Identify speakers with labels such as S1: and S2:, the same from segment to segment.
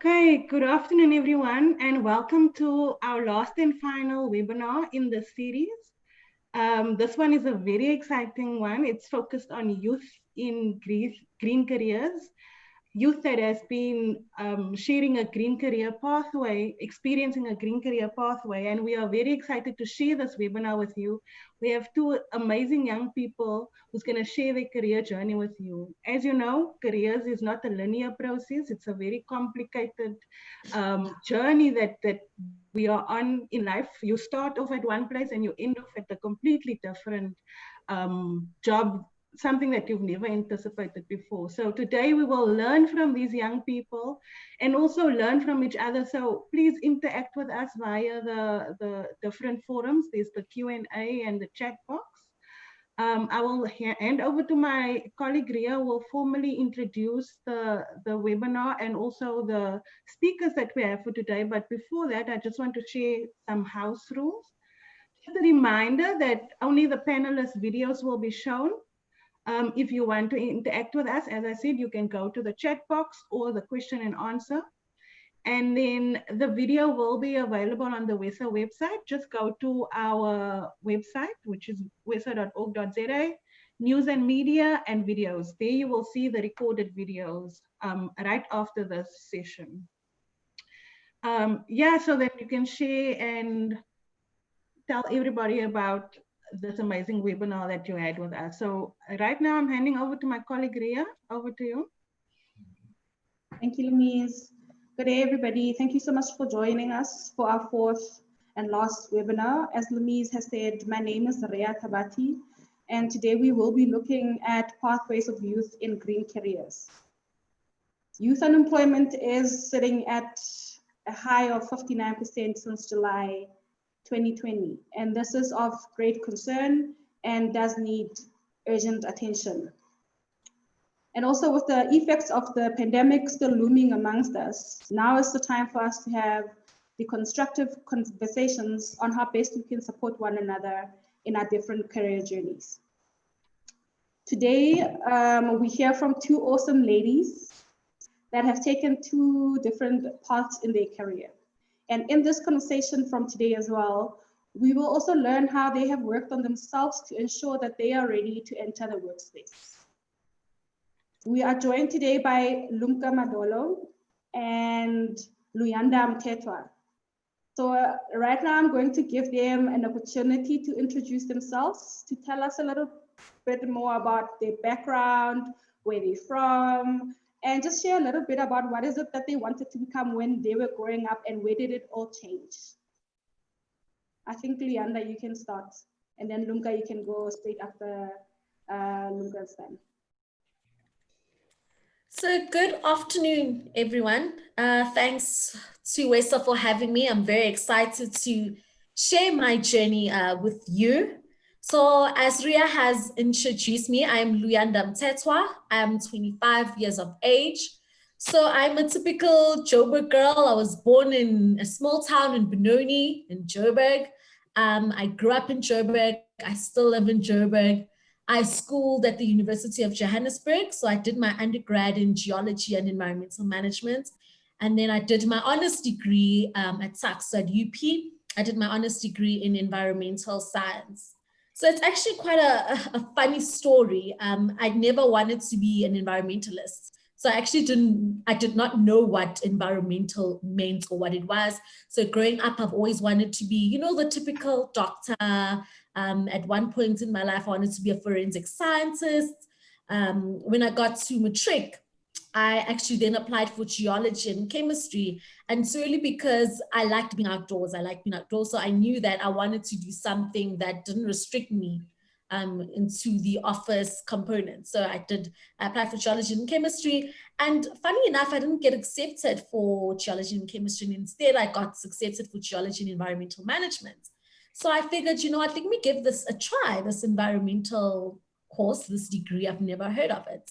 S1: Okay, good afternoon, everyone, and welcome to our last and final webinar in the series. This one is a very exciting one. It's focused on youth in green careers, youth that has been sharing a green career pathway, experiencing a green career pathway, and we are very excited to share this webinar with you. We have two amazing young people who's going to share their career journey with you. As you know, careers is not a linear process. It's a very complicated journey that we are on in life. You start off at one place and you end off at a completely different job, something that you've never anticipated before. So today we will learn from these young people and also learn from each other. So please interact with us via the different forums. There's the Q&A and the chat box. I will hand over to my colleague Ria, who will formally introduce the webinar and also the speakers that we have for today. But before that, I just want to share some house rules. Just a reminder that only the panelists' videos will be shown. If you want to interact with us, as I said, you can go to the chat box or the question and answer. And then the video will be available on the WESA website. Just go to our website, which is wesa.org.za, news and media and videos. There you will see the recorded videos right after this session. Yeah, so that you can share and tell everybody about this amazing webinar that you had with us. So right now I'm handing over to my colleague Ria. Over to you.
S2: Thank you, Louise. Good day, everybody. Thank you so much for joining us for our fourth and last webinar. As Louise has said, my name is Ria Tabati, and today we will be looking at pathways of youth in green careers. Youth unemployment is sitting at a high of 59% since July 2020, and this is of great concern and does need urgent attention. And also with the effects of the pandemic still looming amongst us, now is the time for us to have the constructive conversations on how best we can support one another in our different career journeys. Today, we hear from two awesome ladies that have taken two different paths in their career. And in this conversation from today as well, we will also learn how they have worked on themselves to ensure that they are ready to enter the workspace. We are joined today by Lumka Madolo and Luyanda Mtetwa. So right now I'm going to give them an opportunity to introduce themselves, to tell us a little bit more about their background, where they're from, and just share a little bit about what is it that they wanted to become when they were growing up and where did it all change. I think Luyanda, you can start, and then Lumka, you can go straight after Lumka's time.
S3: So good afternoon, everyone. Thanks to WESA for having me. I'm very excited to share my journey with you. So as Ria has introduced me, I'm Luyanda Mtetwa. I'm 25 years of age. So I'm a typical Joburg girl. I was born in a small town in Benoni in Joburg. I grew up in Joburg. I still live in Joburg. I schooled at the University of Johannesburg. So I did my undergrad in geology and environmental management. And then I did my honors degree at Tuks at UP. I did my honors degree in environmental science. So it's actually quite a funny story. I never wanted to be an environmentalist. So I actually did not know what environmental meant or what it was. So growing up, I've always wanted to be, you know, the typical doctor. At one point in my life, I wanted to be a forensic scientist. When I got to matric, I actually then applied for geology and chemistry, and solely because I liked being outdoors. So I knew that I wanted to do something that didn't restrict me into the office component. So I applied for geology and chemistry, and funny enough, I didn't get accepted for geology and chemistry, and instead I got accepted for geology and environmental management. So I figured, you know what, let me give this a try, this environmental course, this degree. I've never heard of it.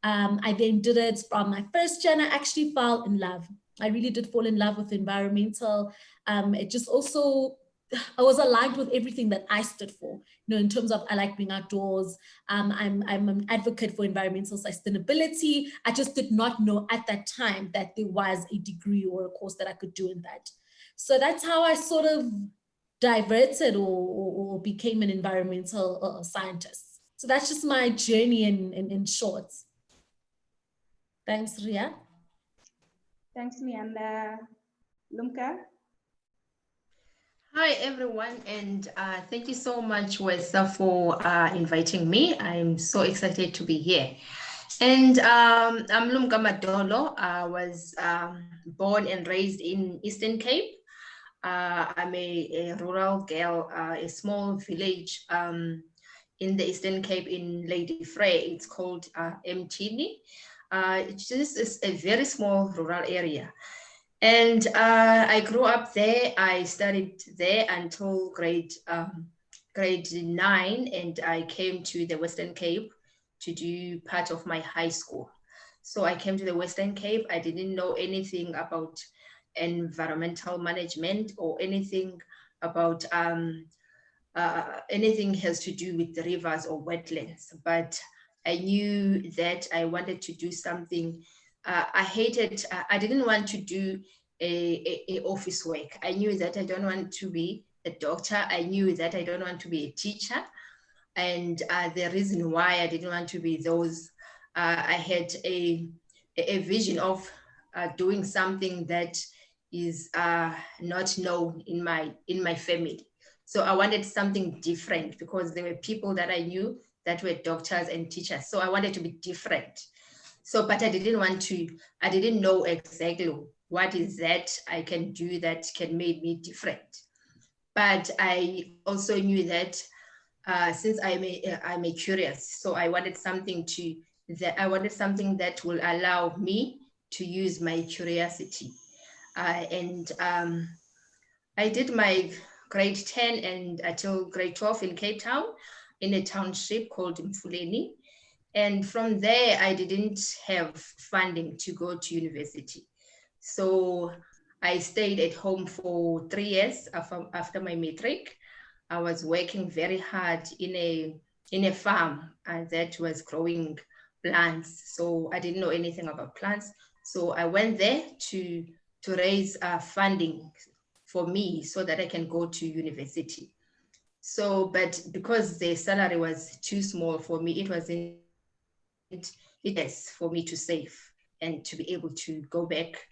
S3: I then did it from my first year, and I actually fell in love. I really did fall in love with environmental. It just also was aligned with everything that I stood for, in terms of I like being outdoors. I'm an advocate for environmental sustainability. I just did not know at that time that there was a degree or a course that I could do in that. So that's how I sort of diverted or became an environmental scientist. So that's just my journey in short. Thanks, Ria.
S2: Thanks, Leanda. Lumka?
S4: Hi, everyone, and thank you so much, Wesa, for inviting me. I'm so excited to be here. And I'm Lumka Madolo. I was born and raised in Eastern Cape. I'm a rural girl, a small village in the Eastern Cape in Lady Frey. It's called Mtini. It's just a very small rural area. And I grew up there. I studied there until grade 9, and I came to the Western Cape to do part of my high school. So I came to the Western Cape. I didn't know anything about environmental management or anything about anything has to do with the rivers or wetlands, but I knew that I wanted to do something. I didn't want to do a office work. I knew that I don't want to be a doctor. I knew that I don't want to be a teacher. And the reason why I didn't want to be those, I had a vision of doing something that is not known in my family. So I wanted something different because there were people that I knew that were doctors and teachers. So I wanted to be different. So, but I didn't know exactly what is that I can do that can make me different. But I also knew that since I'm a curious, so I wanted something that will allow me to use my curiosity. And I did my grade 10 and until grade 12 in Cape Town in a township called Mfuleni. And from there, I didn't have funding to go to university. So I stayed at home for 3 years after my matric. I was working very hard in a farm that was growing plants. So I didn't know anything about plants. So I went there to raise funding for me so that I can go to university. So, but because the salary was too small for me, it wasn't for me to save and to be able to go back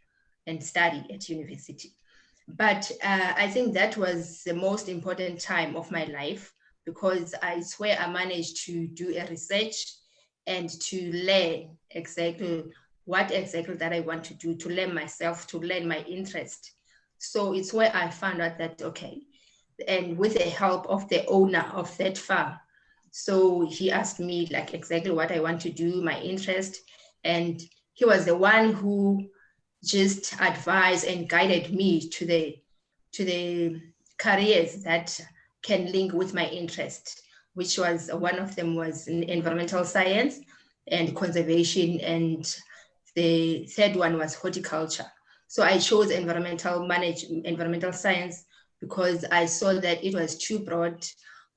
S4: and study at university. But I think that was the most important time of my life because I swear I managed to do a research and to learn exactly what exactly that I want to do, to learn myself, to learn my interest. So it's where I found out that, okay, and with the help of the owner of that farm. So he asked me like exactly what I want to do, my interest. And he was the one who just advised and guided me to the careers that can link with my interest, which was one of them was in environmental science and conservation. And the third one was horticulture. So I chose environmental science because I saw that it was too broad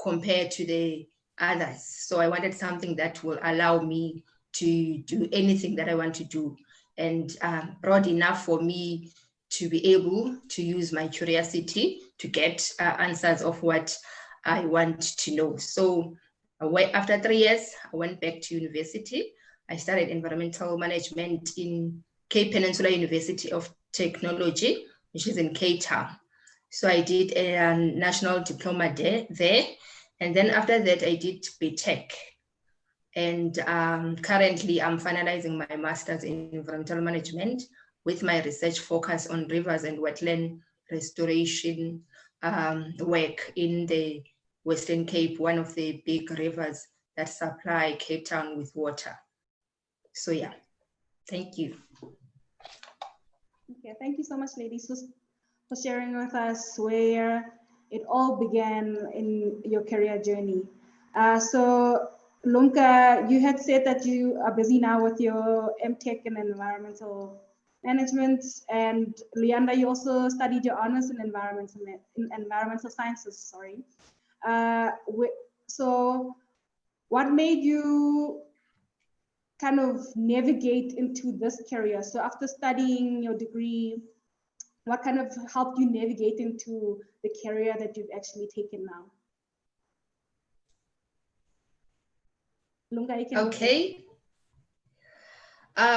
S4: compared to the others. So I wanted something that will allow me to do anything that I want to do and broad enough for me to be able to use my curiosity to get answers of what I want to know. So after 3 years, I went back to university. I studied environmental management in Cape Peninsula University of Technology, which is in Cape Town. So I did a national diploma there. And then after that, I did BTech. And currently I'm finalizing my master's in environmental management with my research focus on rivers and wetland restoration work in the Western Cape, one of the big rivers that supply Cape Town with water. So yeah, thank you.
S2: Okay, thank you so much, ladies, for sharing with us where it all began in your career journey. So Lumka, you had said that you are busy now with your MTech in environmental management, and Leander, you also studied your honors in environmental sciences. Sorry. So, what made you kind of navigate into this career? So, after studying your degree, what kind of helped you navigate into the career that you've actually taken now? Lunga, you can
S4: Okay.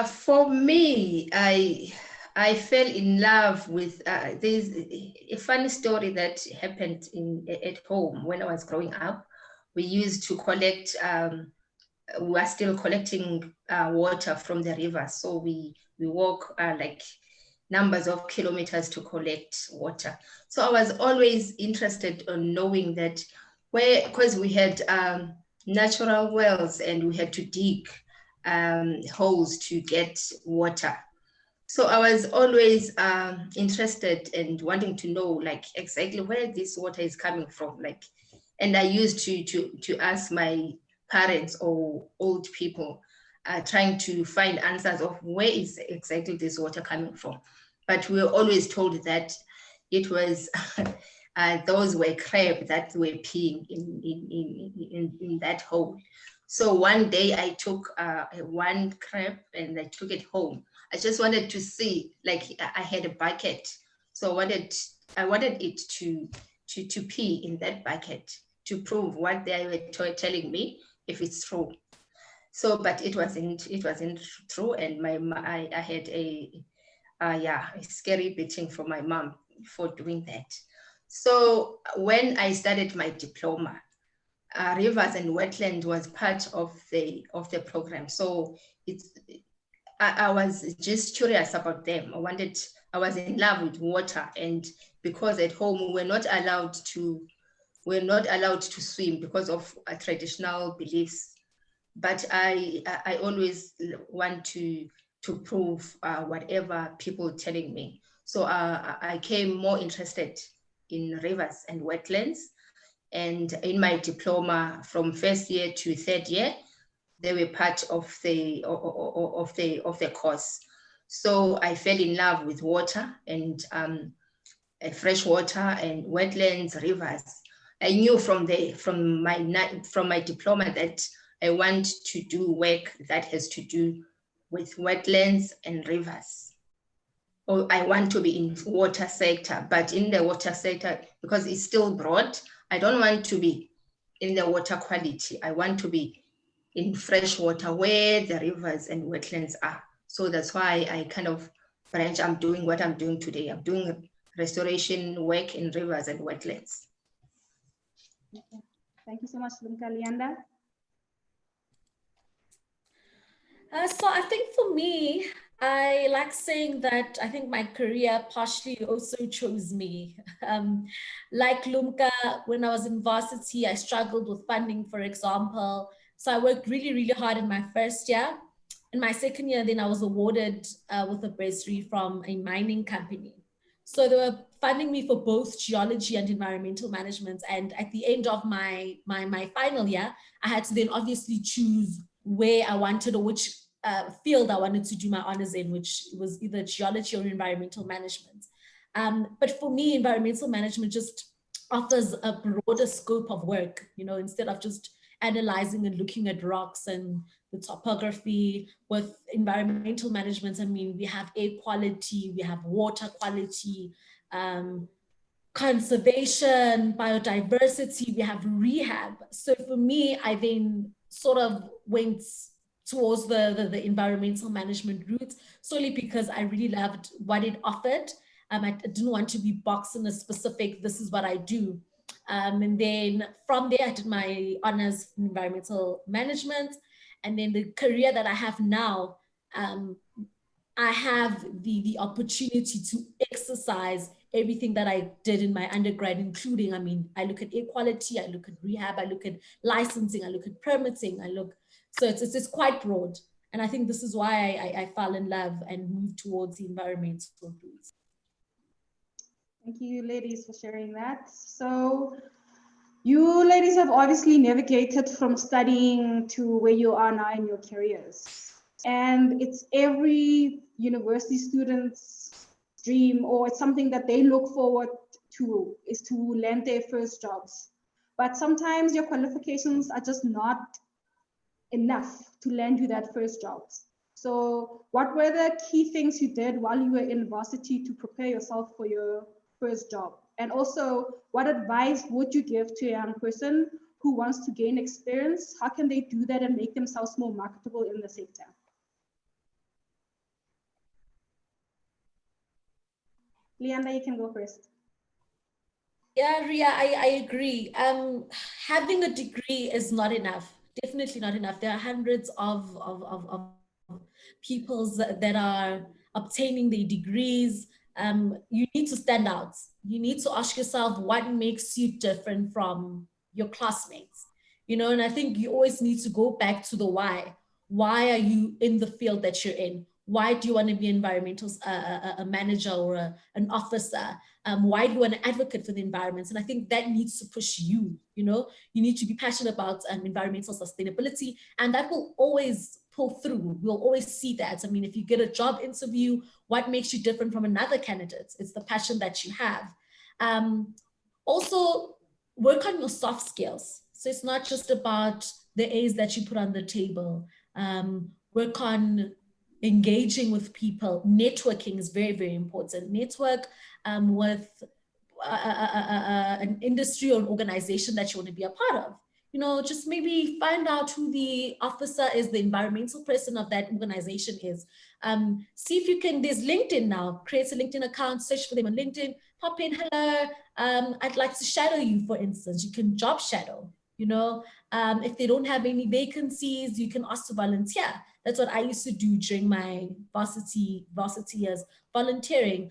S4: For me, I fell in love with there's a funny story that happened at home when I was growing up. We used to collect. We are still collecting water from the river, so we walk like numbers of kilometers to collect water. So I was always interested in knowing that because we had natural wells and we had to dig holes to get water. So I was always interested and wanting to know like exactly where this water is coming from. Like, and I used to ask my parents or old people, trying to find answers of where is exactly this water coming from. But we were always told that it was those were crab that were peeing in that hole. So one day I took one crab and I took it home. I just wanted to see, like I had a bucket. So I wanted it to pee in that bucket to prove what they were telling me, if it's true. So, but it wasn't true. And I had a scary beating from my mom for doing that. So when I started my diploma, rivers and wetland was part of the program. So I was just curious about them. I was in love with water, and because at home we're not allowed to swim because of traditional beliefs. But I always want to prove whatever people telling me. So I came more interested in rivers and wetlands. And in my diploma, from first year to third year, they were part of the course. So I fell in love with water and fresh water and wetlands, rivers. I knew from my diploma that I want to do work that has to do with wetlands and rivers. Or I want to be in water sector, but in the water sector, because it's still broad, I don't want to be in the water quality. I want to be in fresh water where the rivers and wetlands are. So that's why I kind of branch. I'm doing what I'm doing today. I'm doing restoration work in rivers and wetlands.
S2: Okay. Thank you so much, Lunka. Leander?
S3: So I think for me, I like saying that I think my career partially also chose me. Like Lumka, when I was in varsity, I struggled with funding, for example. So I worked really, really hard in my first year. In my second year, then I was awarded with a bursary from a mining company. So they were funding me for both geology and environmental management. And at the end of my final year, I had to then obviously choose where I wanted or which field I wanted to do my honors in, which was either geology or environmental management. But for me, environmental management just offers a broader scope of work, you know, instead of just analyzing and looking at rocks and the topography. With environmental management, I mean, we have air quality, we have water quality, conservation, biodiversity, we have rehab. So for me, I then sort of went towards the environmental management route solely because I really loved what it offered. I didn't want to be boxed in a specific, this is what I do. And then from there, I did my honors in environmental management. And then the career that I have now, I have the opportunity to exercise everything that I did in my undergrad, including, I mean, I look at air quality, I look at rehab, I look at licensing, I look at permitting, so it's quite broad. And I think this is why I fell in love and moved towards the environmental route.
S2: Thank you, ladies, for sharing that. So you ladies have obviously navigated from studying to where you are now in your careers. And it's every university students' dream, or it's something that they look forward to, is to land their first jobs. But sometimes your qualifications are just not enough to land you that first job. So what were the key things you did while you were in varsity to prepare yourself for your first job? And also, what advice would you give to a young person who wants to gain experience? How can they do that and make themselves more marketable in the sector? Leanda, you can go first.
S3: Yeah, Ria, I agree. Having a degree is not enough. Definitely not enough. There are hundreds of peoples that are obtaining their degrees. You need to stand out. You need to ask yourself what makes you different from your classmates. You know, and I think you always need to go back to the why. Why are you in the field that you're in? Why do you want to be environmental a manager or an officer? Why do you want to advocate for the environment? And I think that needs to push you, you know, you need to be passionate about environmental sustainability, and that will always pull through. We'll always see that. I mean, if you get a job interview, what makes you different from another candidate? It's the passion that you have. Also, work on your soft skills. So it's not just about the A's that you put on the table. Work on engaging with people. Networking is very, very important. Network with an industry or an organization that you want to be a part of. You know, just maybe find out who the officer is, the environmental person of that organization is. See if you can, there's LinkedIn now, create a LinkedIn account, search for them on LinkedIn, pop in, hello, I'd like to shadow you, for instance. You can job shadow, you know. If they don't have any vacancies, you can ask to volunteer. That's what I used to do during my varsity years, volunteering,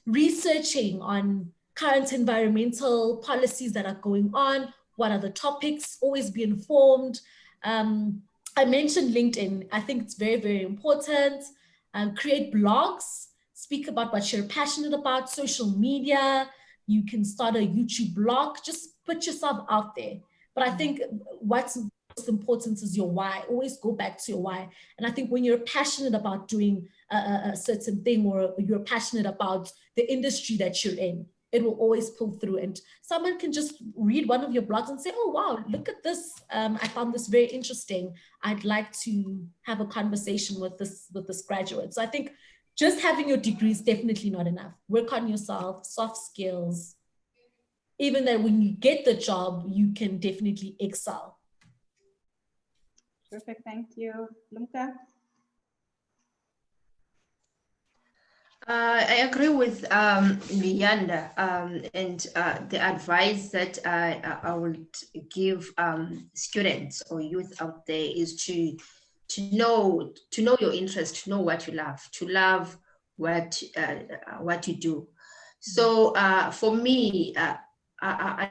S3: researching on current environmental policies that are going on, what are the topics, always be informed. I mentioned LinkedIn. I think it's very, very important. Create blogs, speak about what you're passionate about, social media. You can start a YouTube blog, just put yourself out there. But I think what's most important is your why. Always go back to your why. And I think when you're passionate about doing a certain thing, or you're passionate about the industry that you're in, it will always pull through. And someone can just read one of your blogs and say, oh, wow, look at this. I found this very interesting. I'd like to have a conversation with this graduate. So I think just having your degree is definitely not enough. Work on yourself, soft skills. Even that when you get the job, you can definitely excel.
S2: Perfect, thank you. Lumka?
S4: I agree with Leanda, and the advice that I would give students or youth out there is to know your interest, to know what you love what you do. So for me, I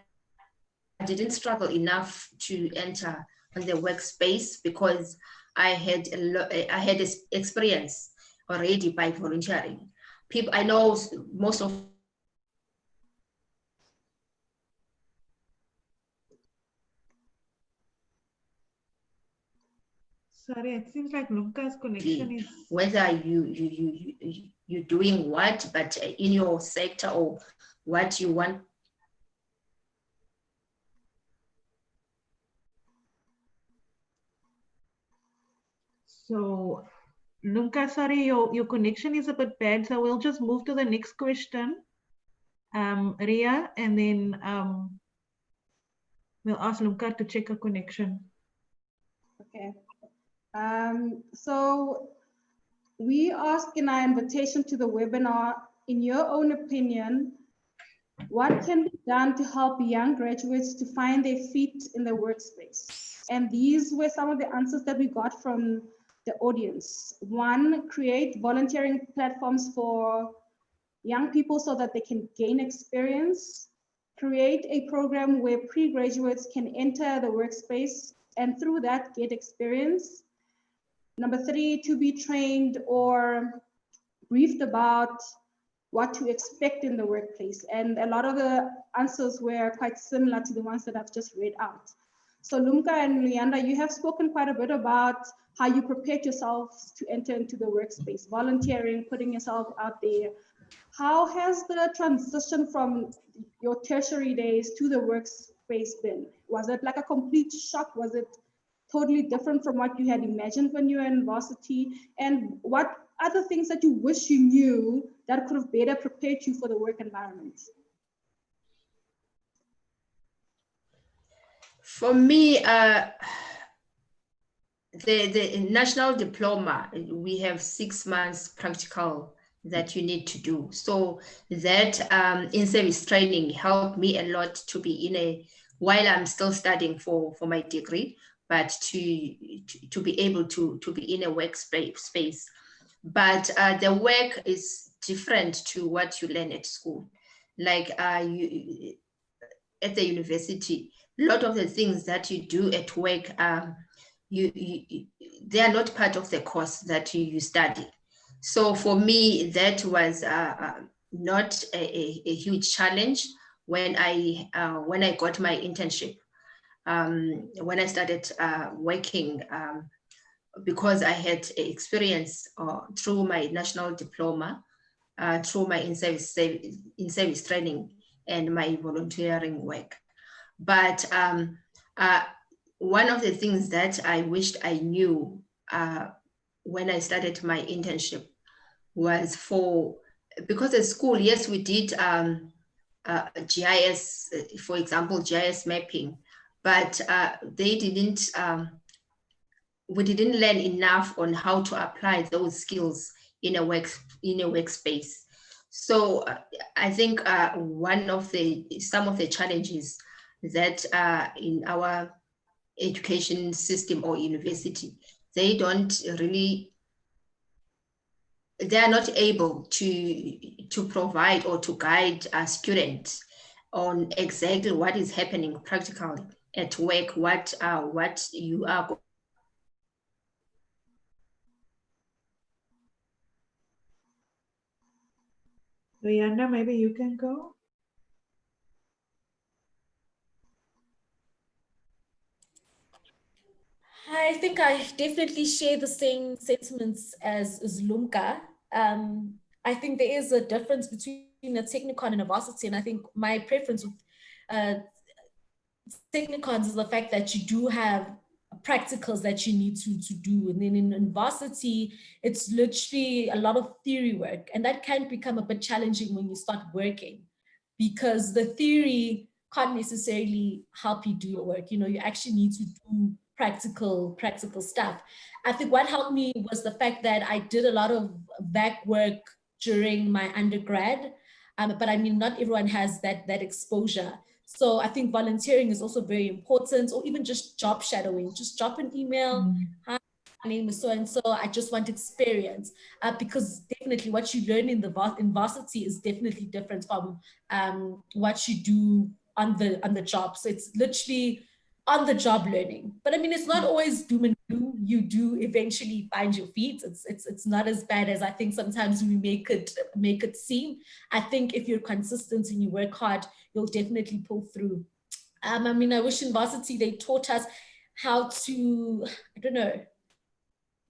S4: didn't struggle enough to enter on the workspace because I had experience already by volunteering. I know most of
S1: Sorry, it seems like Luca's connection is...
S4: whether you're doing what, but in your sector or what you want.
S1: So, Luca, sorry, your connection is a bit bad, so we'll just move to the next question, Ria, and then we'll ask Luca to check a connection.
S2: Okay. So we ask in our invitation to the webinar, in your own opinion, what can be done to help young graduates to find their feet in the workspace? And these were some of the answers that we got from the audience. One, create volunteering platforms for young people so that they can gain experience. Create a program where pre-graduates can enter the workspace and through that get experience. Number three, to be trained or briefed about what to expect in the workplace. And a lot of the answers were quite similar to the ones that I've just read out. So Lumka and Leander, you have spoken quite a bit about how you prepared yourselves to enter into the workspace, volunteering, putting yourself out there. How has the transition from your tertiary days to the workspace been? Was it like a complete shock? Was it totally different from what you had imagined when you were in varsity? And what other things that you wish you knew that could have better prepared you for the work environment?
S4: For me, the national diploma, we have 6 months practical that you need to do. So that in-service training helped me a lot to be in a, while I'm still studying for my degree, but to be able to be in a workspace. But the work is different to what you learn at school. Like you at the university, a lot of the things that you do at work, they are not part of the course that you study. So for me, that was not a huge challenge when I got my internship. When I started working, because I had experience through my national diploma, through my in-service training and my volunteering work. But one of the things that I wished I knew when I started my internship was because at school, yes, we did GIS, for example, GIS mapping, but we didn't learn enough on how to apply those skills in a workspace. So I think some of the challenges that in our education system or university, they are not able to provide or to guide students on exactly what is happening practically at work, what you are.
S5: Leander, maybe you can go.
S3: I think I definitely share the same sentiments as Lumka. I think there is a difference between a technicon and a varsity, and I think my preference with technicons is the fact that you do have practicals that you need to do, and then in varsity, it's literally a lot of theory work, and that can become a bit challenging when you start working, because the theory can't necessarily help you do your work. You know, you actually need to do practical stuff. I think what helped me was the fact that I did a lot of back work during my undergrad, but I mean, not everyone has that exposure. So I think volunteering is also very important, or even just job shadowing. Just drop an email. Hi, my name is so and so. I just want experience, because definitely what you learn in varsity is definitely different from what you do on the job. So it's literally on the job learning. But I mean, it's not always doom and gloom. You do eventually find your feet. It's not as bad as I think sometimes we make it seem. I think if you're consistent and you work hard, you'll definitely pull through. I mean, I wish in varsity they taught us how to, I don't know,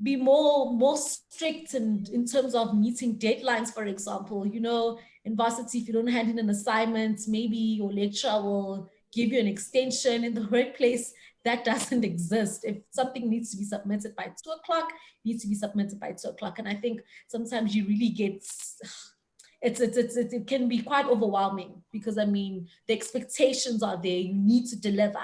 S3: be more strict and in terms of meeting deadlines, for example. You know, in varsity, if you don't hand in an assignment, maybe your lecturer will give you an extension. In the workplace, that doesn't exist. If something needs to be submitted by 2 o'clock, it needs to be submitted by 2 o'clock. And I think sometimes you really get, it can be quite overwhelming, because I mean, the expectations are there, you need to deliver.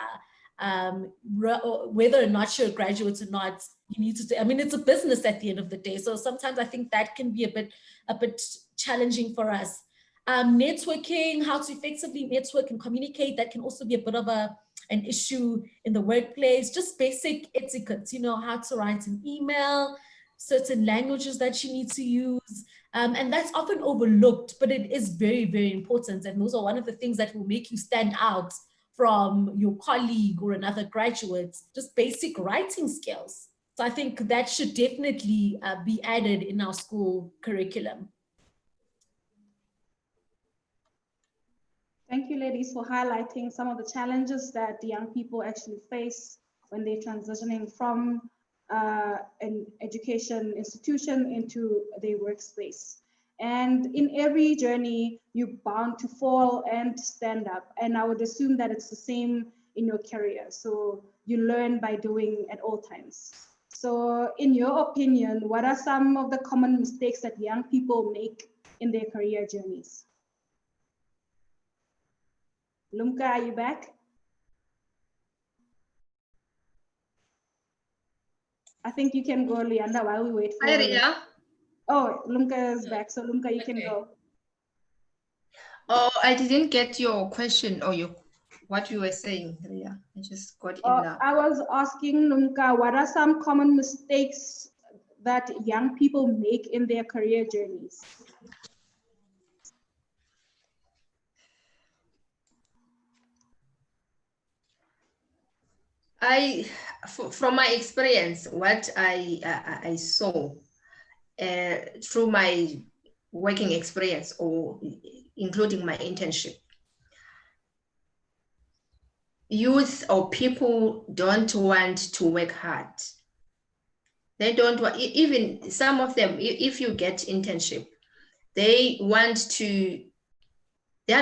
S3: Whether or not you're a graduate or not, you need to, I mean, it's a business at the end of the day. So sometimes I think that can be a bit challenging for us. Networking, how to effectively network and communicate, that can also be a bit of an issue in the workplace. Just basic etiquette, you know, how to write an email, certain languages that you need to use. And that's often overlooked, but it is very, very important. And those are one of the things that will make you stand out from your colleague or another graduate, just basic writing skills. So I think that should definitely be added in our school curriculum.
S2: Thank you, ladies, for highlighting some of the challenges that the young people actually face when they're transitioning from an education institution into their workspace. And in every journey, you're bound to fall and stand up. And I would assume that it's the same in your career. So you learn by doing at all times. So in your opinion, what are some of the common mistakes that young people make in their career journeys? Lumka, are you back? I think you can go, Leanda, while we wait for
S4: Hi, Ria.
S2: Oh, Lumka is back. So Lumka, you can
S3: Okay.
S2: go.
S4: Oh, I didn't get your question or what you were saying, Ria. I just got in now.
S2: I was asking Lumka, what are some common mistakes that young people make in their career journeys?
S4: From my experience, what I saw through my working experience or including my internship, youth or people don't want to work hard. They don't want, even some of them, if you get internship, they are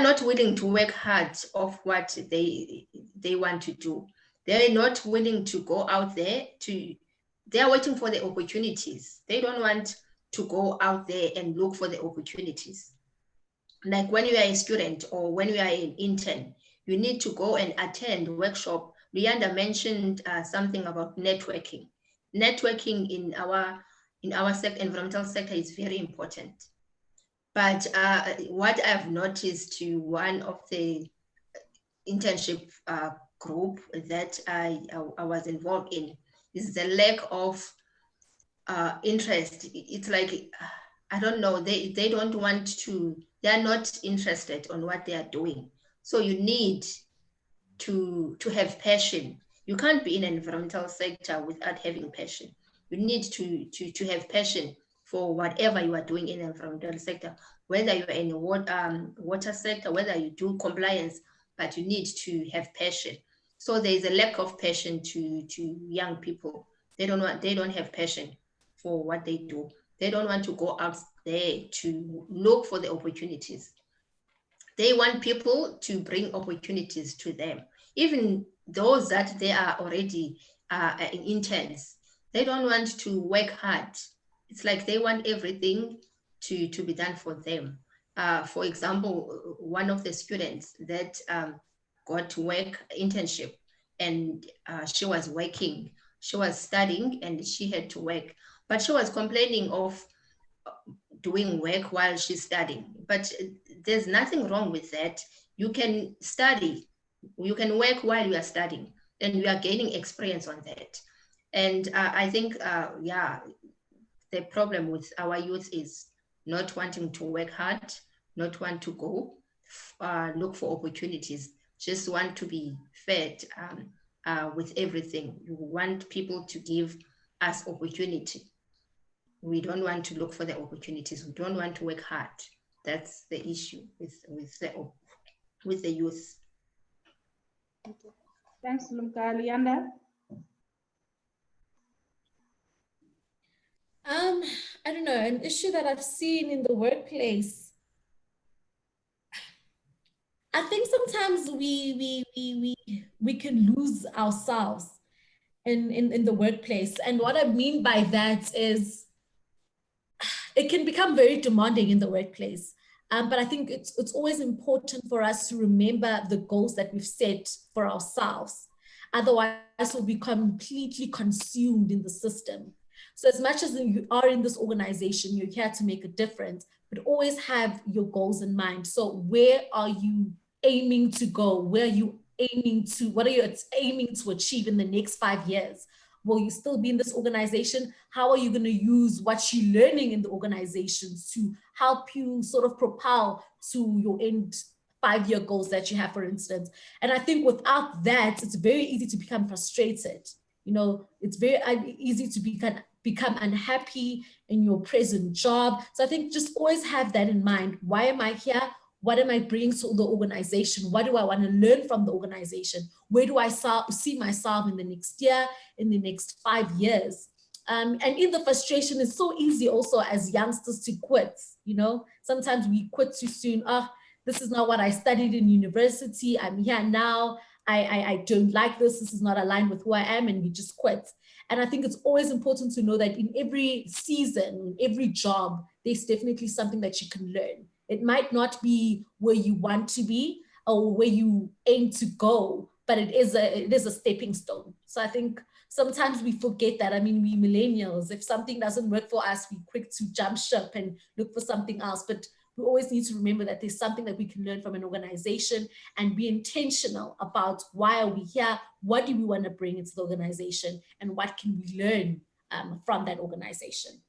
S4: not willing to work hard of what they want to do. They're not willing to go out there they're waiting for the opportunities. They don't want to go out there and look for the opportunities. Like when you are a student or when you are an intern, you need to go and attend workshop. Leanda mentioned something about networking. Networking in our environmental sector is very important. But what I've noticed to one of the internship group that I was involved in is the lack of interest. It's like, I don't know, they don't want to, they're not interested on what they are doing. So you need to have passion. You can't be in an environmental sector without having passion. You need to have passion for whatever you are doing in the environmental sector, whether you are in the water sector, whether you do compliance, but you need to have passion. So there is a lack of passion to young people. They don't have passion for what they do. They don't want to go out there to look for the opportunities. They want people to bring opportunities to them. Even those that they are already interns, they don't want to work hard. It's like they want everything to be done for them. For example, one of the students that got work internship, and she was working, she was studying and she had to work, but she was complaining of doing work while she's studying. But there's nothing wrong with that. You can study, you can work while you are studying, and you are gaining experience on that. And I think, yeah, the problem with our youth is not wanting to work hard, not want to go look for opportunities, just want to be fed with everything. We want people to give us opportunity. We don't want to look for the opportunities. We don't want to work hard. That's the issue with the youth.
S2: Thanks, Lumka. Leanda?
S3: I don't know, an issue that I've seen in the workplace. I think sometimes we can lose ourselves in the workplace. And what I mean by that is it can become very demanding in the workplace. But I think it's always important for us to remember the goals that we've set for ourselves. Otherwise, we'll become completely consumed in the system. So as much as you are in this organization, you're here to make a difference, but always have your goals in mind. So where are you aiming to go? Where are you aiming to, what are you aiming to achieve in the next 5 years? Will you still be in this organization? How are you going to use what you're learning in the organizations to help you sort of propel to your end 5-year goals that you have, for instance? And I think without that, it's very easy to become frustrated. You know, it's very easy to become unhappy in your present job. So I think just always have that in mind. Why am I here? what am I bringing to the organization? What do I want to learn from the organization? Where do I see myself in the next year, in the next 5 years? And in the frustration, it's so easy also as youngsters to quit. Sometimes we quit too soon. This is not what I studied in university. I'm here now. I don't like this. This is not aligned with who I am, and we just quit. And I think it's always important to know that in every season, in every job, there's definitely something that you can learn. It might not be where you want to be or where you aim to go, but it is a stepping stone. So I think sometimes we forget that. I mean, we millennials, if something doesn't work for us, we're quick to jump ship and look for something else. But we always need to remember that there's something that we can learn from an organization and be intentional about why are we here, what do we want to bring into the organization, and what can we learn from that organization.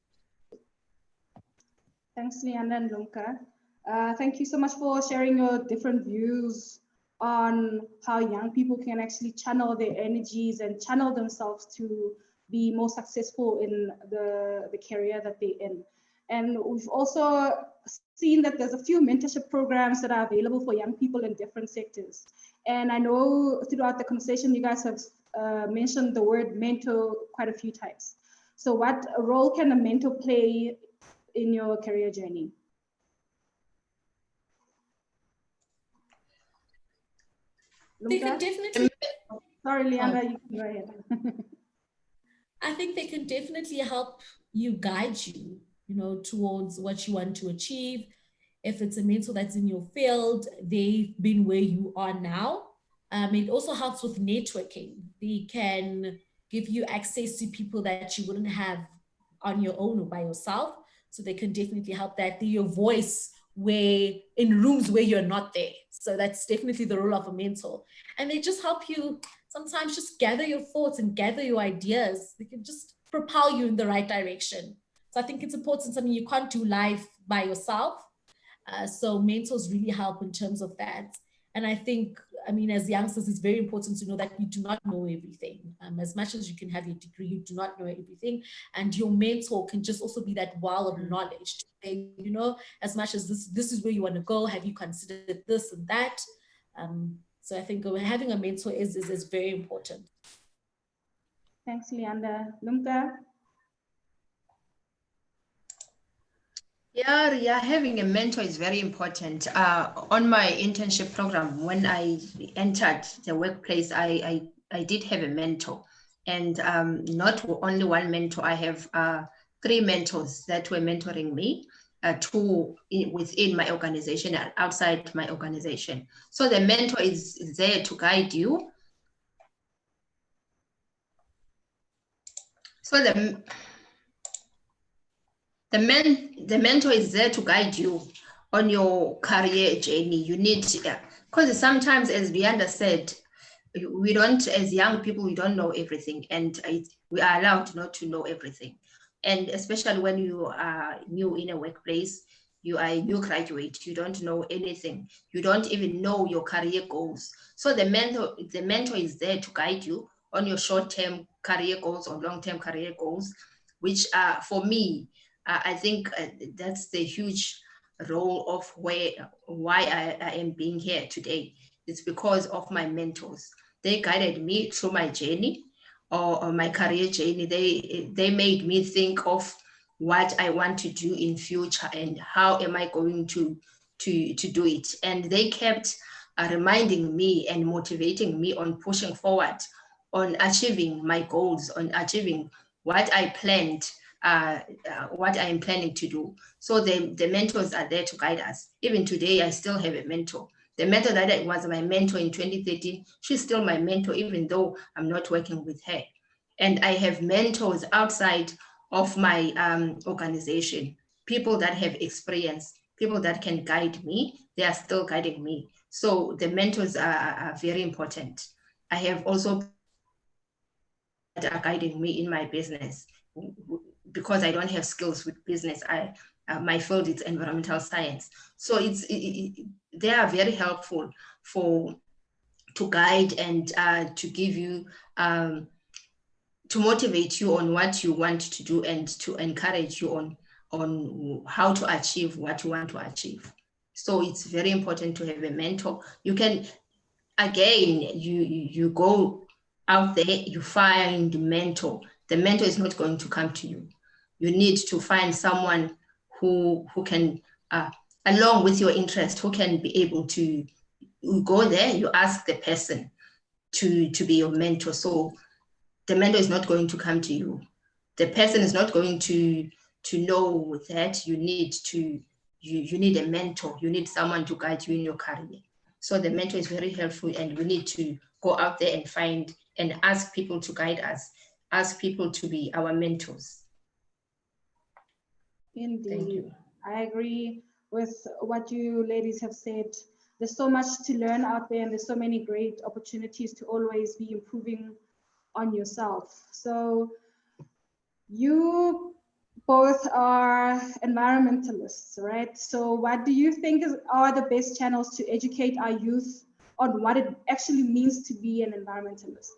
S2: Thanks, Leanda and Lumka. Thank you so much for sharing your different views on how young people can actually channel their energies and channel themselves to be more successful in the career that they're in. And we've also seen that there's a few mentorship programs that are available for young people in different sectors. And I know throughout the conversation, you guys have mentioned the word mentor quite a few times. So what role can a mentor play in your career journey?
S3: They can definitely.
S2: Sorry, Leanda, you can go ahead.
S3: I think they can definitely help you, guide you, towards what you want to achieve. If it's a mentor that's in your field, they've been where you are now. It also helps with networking. They can give you access to people that you wouldn't have on your own or by yourself. So they can definitely help that. They're your voice in rooms where you're not there. So that's definitely the role of a mentor. And they just help you sometimes just gather your thoughts and gather your ideas. They can just propel you in the right direction. So I think it's important. I mean, you can't do life by yourself. So mentors really help in terms of that. And I think, as youngsters, it's very important to know that you do not know everything. As much as you can have your degree, you do not know everything. And your mentor can just also be that wall of knowledge. As much as this is where you want to go, have you considered this and that? So I think having a mentor is very important.
S2: Thanks, Leanda. Lumka?
S4: Yeah, having a mentor is very important. On my internship program, when I entered the workplace, I did have a mentor, and not only one mentor. I have 3 mentors that were mentoring me, 2 within my organization and outside my organization. So the mentor is there to guide you. So the mentor is there to guide you on your career journey. You need, because sometimes, as Leanda said, we don't, as young people, we don't know everything, and we are allowed not to know everything. And especially when you are new in a workplace, you are a new graduate, you don't know anything. You don't even know your career goals. So the mentor is there to guide you on your short-term career goals or long-term career goals, which for me, I think that's the huge role of why I am being here today. It's because of my mentors. They guided me through my journey or my career journey. They made me think of what I want to do in future and how am I going to do it. And they kept reminding me and motivating me on pushing forward, on achieving my goals, on achieving what I planned, what I am planning to do. So the mentors are there to guide us. Even today, I still have a mentor. The mentor that was my mentor in 2013, she's still my mentor, even though I'm not working with her. And I have mentors outside of my organization, people that have experience, people that can guide me. They are still guiding me. So the mentors are very important. I have also that are guiding me in my business, because I don't have skills with business. My field is environmental science. So they are very helpful to guide and to give you, to motivate you on what you want to do and to encourage you on how to achieve what you want to achieve. So it's very important to have a mentor. You can, again, you go out there, you find a mentor. The mentor is not going to come to you. You need to find someone who can, along with your interest, who can be able to, you go there, you ask the person to be your mentor. So the mentor is not going to come to you. The person is not going to know that you need a mentor. You need someone to guide you in your career. So the mentor is very helpful, and we need to go out there and find and ask people to guide us, ask people to be our mentors.
S2: Indeed.
S4: Thank you.
S2: I agree with what you ladies have said. There's so much to learn out there, and there's so many great opportunities to always be improving on yourself. So you both are environmentalists, right? So what do you think are the best channels to educate our youth on what it actually means to be an environmentalist?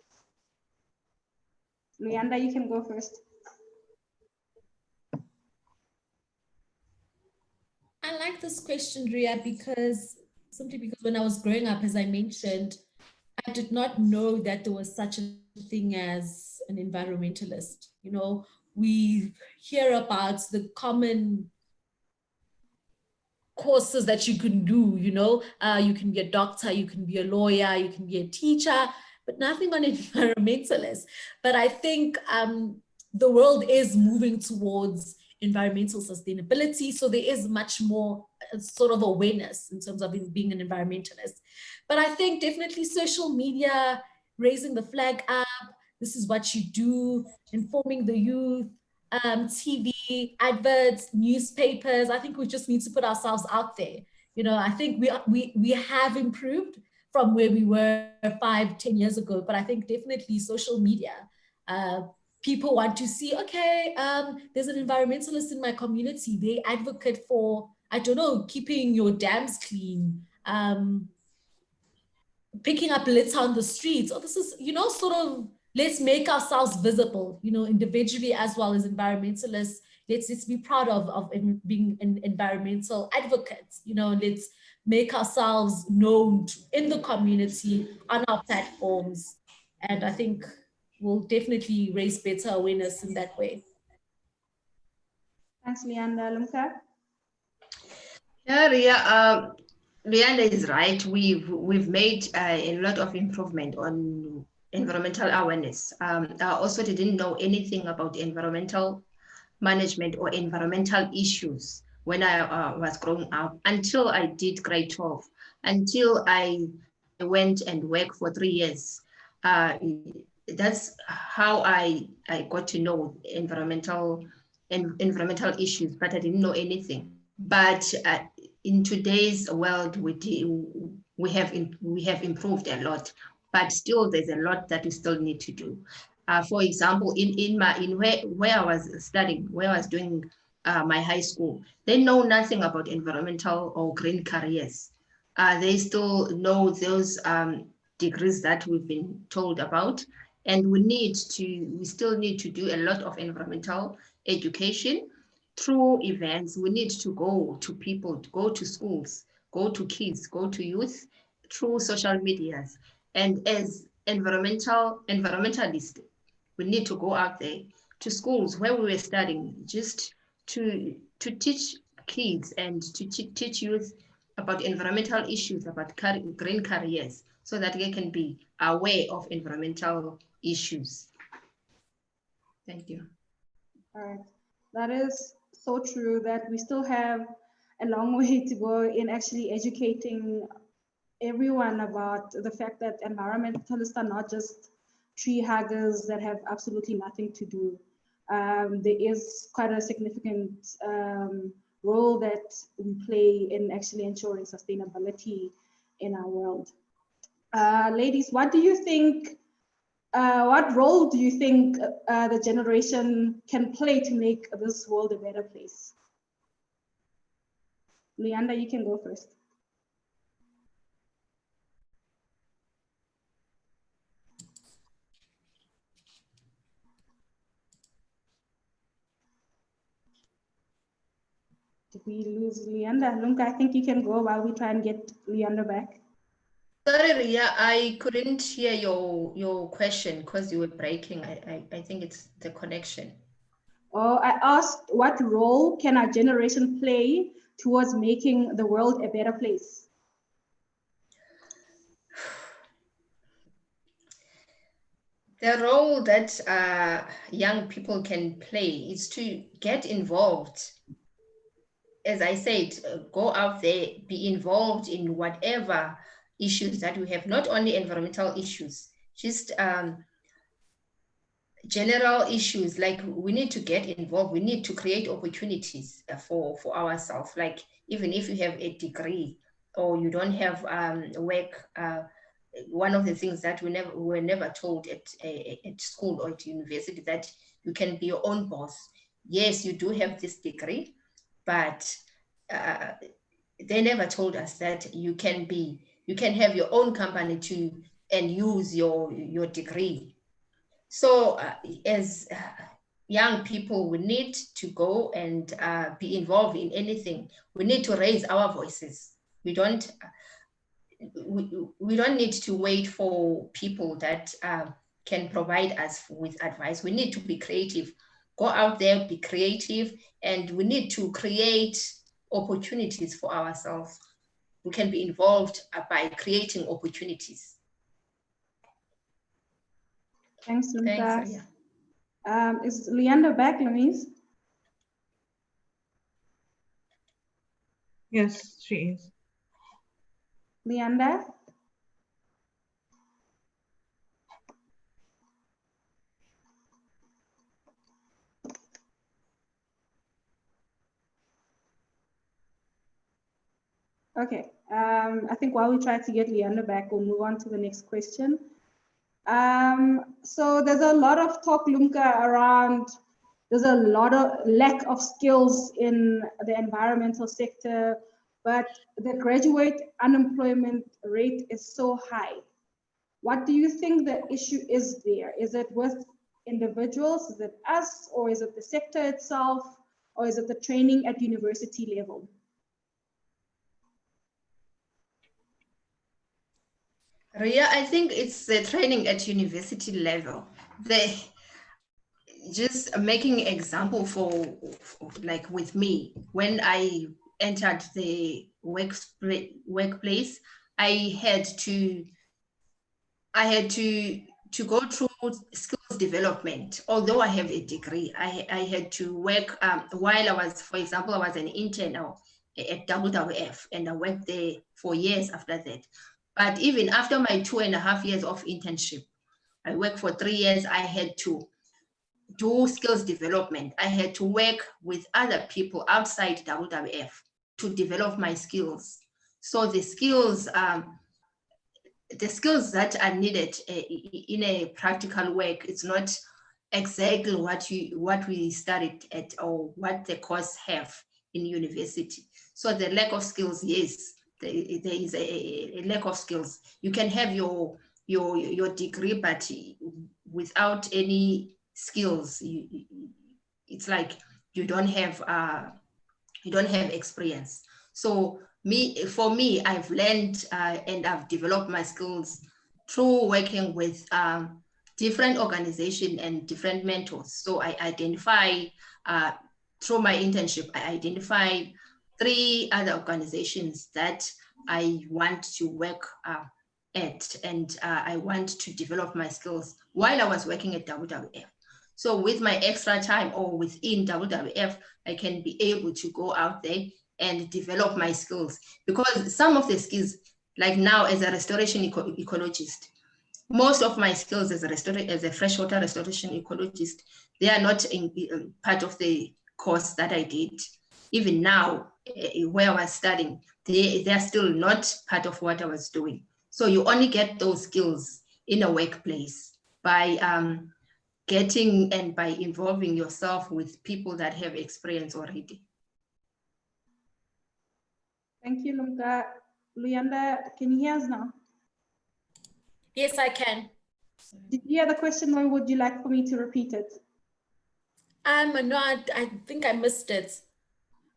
S2: Leanda, you can go first.
S3: I like this question, Ria, simply because when I was growing up, as I mentioned, I did not know that there was such a thing as an environmentalist. You know, we hear about the common courses that you can do, you know, you can be a doctor, you can be a lawyer, you can be a teacher, but nothing on environmentalist. But I think the world is moving towards environmental sustainability. So there is much more sort of awareness in terms of being an environmentalist. But I think definitely social media, raising the flag up, this is what you do, informing the youth, TV, adverts, newspapers. I think we just need to put ourselves out there. You know, I think we have improved from where we were 5-10 years ago, but I think definitely social media. People want to see, okay, there's an environmentalist in my community. They advocate for, I don't know, keeping your dams clean, picking up litter on the streets. Oh, this is, you know, sort of, let's make ourselves visible, you know, individually as well as environmentalists. Let's be proud of being an environmental advocates, you know, let's make ourselves known in the community on our platforms. And I think we'll definitely raise better awareness in that way.
S2: Thanks, Leanda. Lumka?
S4: Yeah, Ria, Leanda is right. We've made a lot of improvement on environmental awareness. I also didn't know anything about environmental management or environmental issues when I was growing up until I did grade 12, until I went and worked for 3 years. That's how I got to know environmental issues, but I didn't know anything. But in today's world, we have improved a lot, but still there's a lot that we still need to do. For example, in where I was studying, where I was doing my high school, they know nothing about environmental or green careers. They still know those degrees that we've been told about, and we still need to do a lot of environmental education through events. We need to go to people, to go to schools, go to kids, go to youth through social medias. And as environmentalists, we need to go out there to schools where we were studying, just to teach kids and to teach youth about environmental issues, about green careers, so that they can be aware of environmental issues. Thank you.
S2: All right. That is so true that we still have a long way to go in actually educating everyone about the fact that environmentalists are not just tree huggers that have absolutely nothing to do. There is quite a significant role that we play in actually ensuring sustainability in our world. Ladies, what do you think, what role do you think the generation can play to make this world a better place? Leanda, you can go first. Did we lose Leander? Lunka, I think you can go while we try and get Leander back.
S4: Sorry, Ria, I couldn't hear your question because you were breaking. I think it's the connection.
S2: Oh, I asked, what role can our generation play towards making the world a better place?
S4: The role that young people can play is to get involved. As I said, go out there, be involved in whatever issues that we have, not only environmental issues, just general issues. Like, we need to get involved. We need to create opportunities for ourselves. Like, even if you have a degree or you don't have work, one of the things that we were never told at school or at university, that you can be your own boss. Yes, you do have this degree, but they never told us that you can have your own company too and use your degree. So as young people, we need to go and be involved in anything. We need to raise our voices. We don't need to wait for people that can provide us with advice. We need to be creative. Go out there, be creative, and we need to create opportunities for ourselves. We can be involved by creating opportunities.
S2: Thanks, Lunka.
S4: Thanks,
S2: Is Leander back, Louise?
S5: Yes, she is.
S2: Leander? Okay, I think while we try to get Leander back, we'll move on to the next question. So there's a lot of talk, Lunka, around there's a lot of lack of skills in the environmental sector, but the graduate unemployment rate is so high. What do you think the issue is there? Is it with individuals? Is it us? Or is it the sector itself? Or is it the training at university level?
S4: Ria, I think it's the training at university level. Just making an example for like with me, when I entered the workplace, I had to go through skills development. Although I have a degree, I had to work while I was, for example, I was an intern at WWF, and I worked there for years after that. But even after my 2.5 years of internship, I worked for 3 years, I had to do skills development. I had to work with other people outside WWF to develop my skills. So the skills that are needed in a practical work, it's not exactly what we studied at or what the course have in university. So the lack of skills, yes, there is a lack of skills. You can have your degree, but without any skills, it's like you don't have experience. So for me, I've learned and I've developed my skills through working with different organizations and different mentors. So I identify through my internship, I identified 3 other organizations that I want to work at, and I want to develop my skills while I was working at WWF. So with my extra time or within WWF, I can be able to go out there and develop my skills, because some of the skills, like now as a restoration ecologist, most of my skills as a freshwater restoration ecologist, they are not in part of the course that I did. Even now, where I was studying, they are still not part of what I was doing. So you only get those skills in a workplace by getting and by involving yourself with people that have experience already.
S2: Thank you, Lunka. Leander, can you hear us now?
S3: Yes, I can.
S2: Did you hear the question, or would you like for me to repeat it?
S3: No, I think I missed it.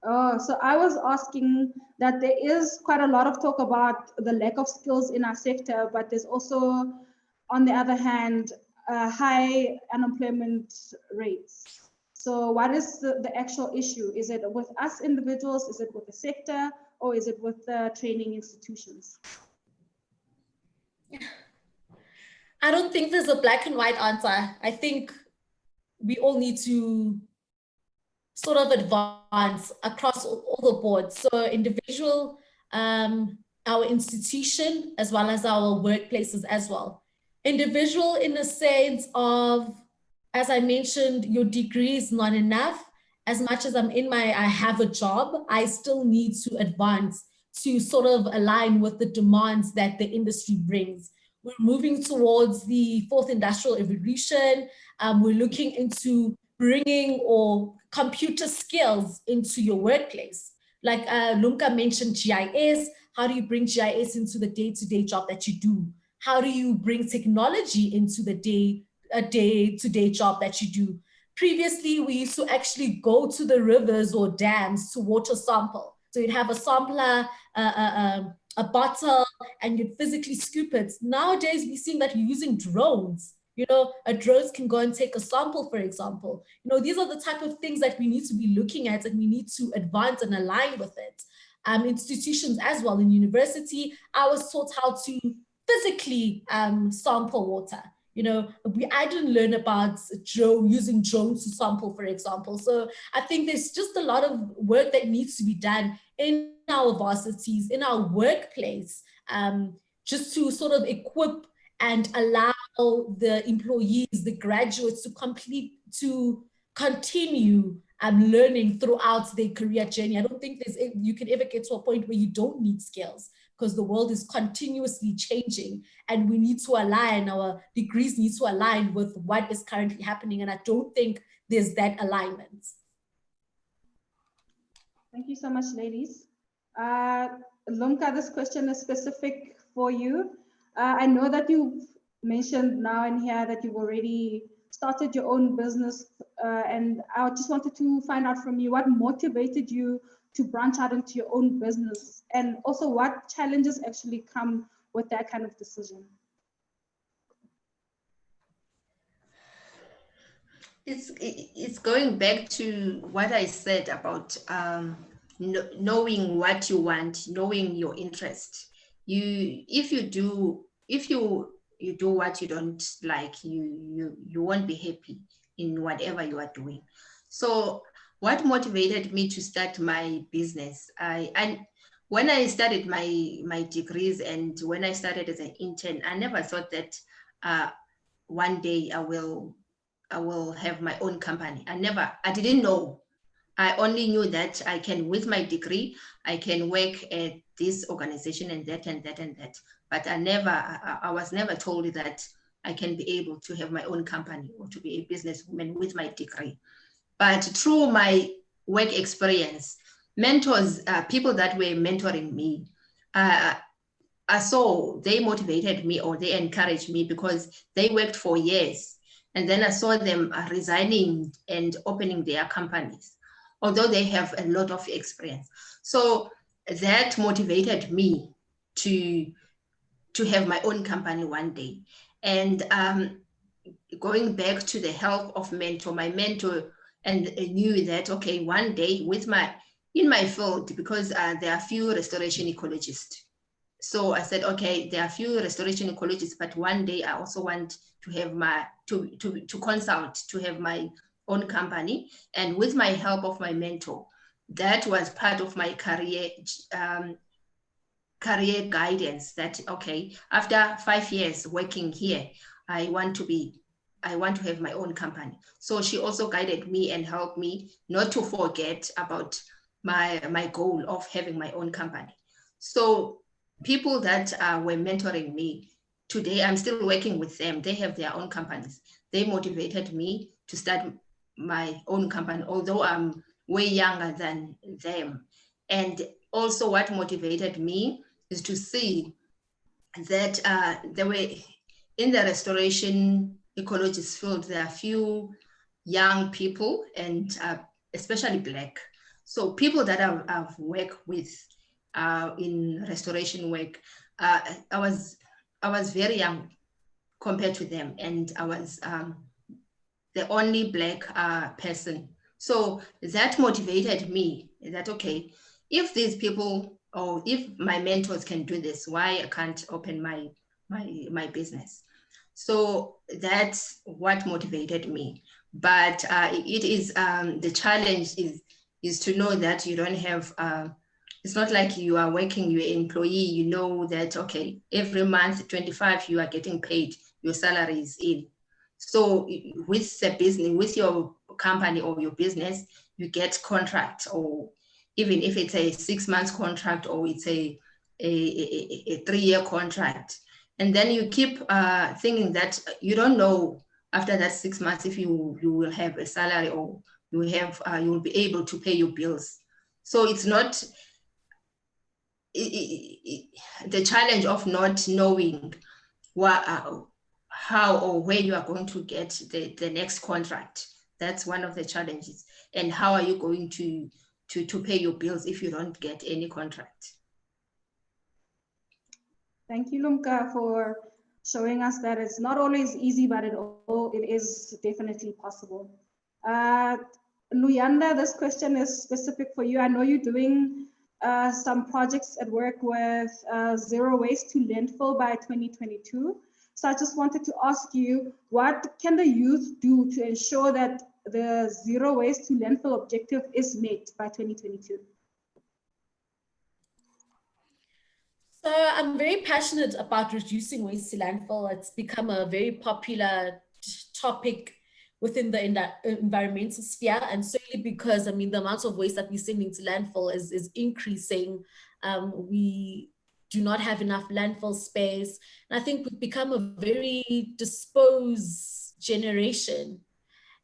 S2: So I was asking that there is quite a lot of talk about the lack of skills in our sector, but there's also, on the other hand, high unemployment rates. So what is the actual issue? Is it with us individuals? Is it with the sector? Or is it with the training institutions?
S3: I don't think there's a black and white answer. I think we all need to sort of advance across all the boards. So individual, our institution, as well as our workplaces as well. Individual in the sense of, as I mentioned, your degree is not enough. As much as I have a job, I still need to advance to sort of align with the demands that the industry brings. We're moving towards the fourth industrial revolution. We're looking into bringing or computer skills into your workplace. Like Lumka mentioned GIS, how do you bring GIS into the day-to-day job that you do? How do you bring technology into the day-to-day job that you do? Previously, we used to actually go to the rivers or dams to water sample. So you'd have a sampler, a bottle, and you'd physically scoop it. Nowadays, we're seeing that you're using drones. You know, a drone can go and take a sample, for example. You know, these are the type of things that we need to be looking at, and we need to advance and align with it. Institutions as well. In university, I was taught how to physically sample water. You know, I didn't learn about using drones to sample, for example. So I think there's just a lot of work that needs to be done in our varsities, in our workplace, just to sort of equip and allow the employees, the graduates to continue learning throughout their career journey. I don't think you can ever get to a point where you don't need skills, because the world is continuously changing and we need to align, our degrees need to align with what is currently happening. And I don't think there's that alignment.
S2: Thank you so much, ladies. Lumka, this question is specific for you. I know that you've mentioned now and here that you've already started your own business, and I just wanted to find out from you what motivated you to branch out into your own business, and also what challenges actually come with that kind of decision.
S4: It's going back to what I said about knowing what you want, knowing your interest. If you do what you don't like, you won't be happy in whatever you are doing. So what motivated me to start my business? When I started my degrees and when I started as an intern, I never thought that one day I will have my own company. I didn't know. I only knew that I can, with my degree, I can work at this organization and that and that and that. But I was never told that I can be able to have my own company or to be a businesswoman with my degree. But through my work experience, mentors, people that were mentoring me, I saw they motivated me or they encouraged me because they worked for years. And then I saw them resigning and opening their companies, although they have a lot of experience. So that motivated me to have my own company one day. And going back to the help of my mentor, and knew that, okay, one day in my field, because there are few restoration ecologists. So I said, okay, there are few restoration ecologists, but one day I also want to have to consult, to have my own company. And with my help of my mentor, that was part of my career guidance, that, okay, after 5 years working here, I want to have my own company. So she also guided me and helped me not to forget about my goal of having my own company. So people that were mentoring me, today I'm still working with them. They have their own companies. They motivated me to start my own company, although I'm way younger than them. And also what motivated me is to see that there were, in the restoration ecologist field, there are few young people, and especially Black. So people that I've worked with in restoration work, I was very young compared to them, and I was the only Black person. So that motivated me that, okay, if these people or if my mentors can do this, why I can't open my business? So that's what motivated me. But it is the challenge is to know that you don't have it's not like you are working, you're an employee, you know that, okay, every month 25 you are getting paid, your salary is in. So with the business, with your company or your business, you get contract, or even if it's a 6 months contract or it's a 3-year contract. And then you keep thinking that you don't know after that 6 months if you will have a salary or you will be able to pay your bills. So it's not the challenge of not knowing what, how or where you are going to get the next contract. That's one of the challenges. And how are you going to pay your bills if you don't get any contract?
S2: Thank you, Lumka, for showing us that it's not always easy, but it is definitely possible. Luyanda, this question is specific for you. I know you're doing some projects at work with zero waste to landfill by 2022. So I just wanted to ask you, what can the youth do to ensure that the zero waste to landfill objective is met by 2022?
S3: So I'm very passionate about reducing waste to landfill. It's become a very popular topic within the environmental sphere, and certainly because, I mean, the amount of waste that we're sending to landfill is increasing. We do not have enough landfill space. And I think we've become a very disposed generation.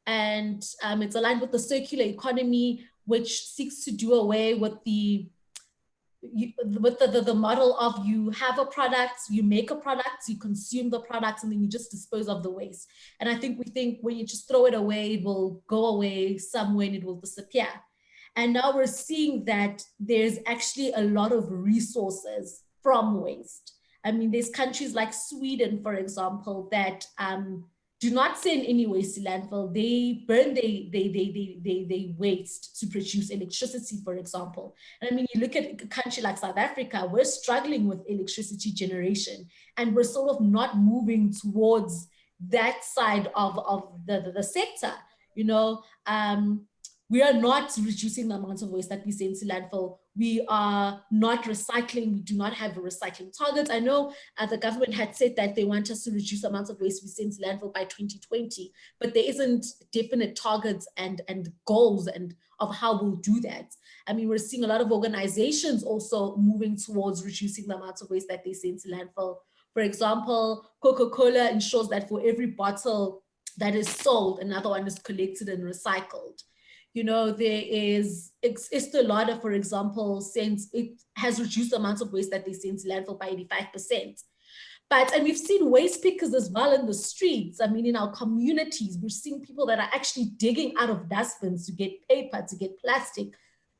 S3: And it's aligned with the circular economy, which seeks to do away with the model of you have a product, you make a product, you consume the product, and then you just dispose of the waste. And I think we think when you just throw it away, it will go away somewhere and it will disappear. And now we're seeing that there's actually a lot of resources from waste. I mean, there's countries like Sweden, for example, that do not send any waste to landfill. They burn they waste to produce electricity, for example. And I mean, you look at a country like South Africa, we're struggling with electricity generation, and we're sort of not moving towards that side of the sector. You know, we are not reducing the amount of waste that we send to landfill. We are not recycling. We do not have a recycling target. I know the government had said that they want us to reduce the amount of waste we send to landfill by 2020, but there isn't definite targets and goals and of how we'll do that. I mean, we're seeing a lot of organizations also moving towards reducing the amount of waste that they send to landfill. For example, Coca-Cola ensures that for every bottle that is sold, another one is collected and recycled. You know, there is Estee Lauder, for example, since it has reduced the amount of waste that they send to landfill by 85%. And we've seen waste pickers as well in the streets. I mean, in our communities, we're seeing people that are actually digging out of dustbins to get paper, to get plastic,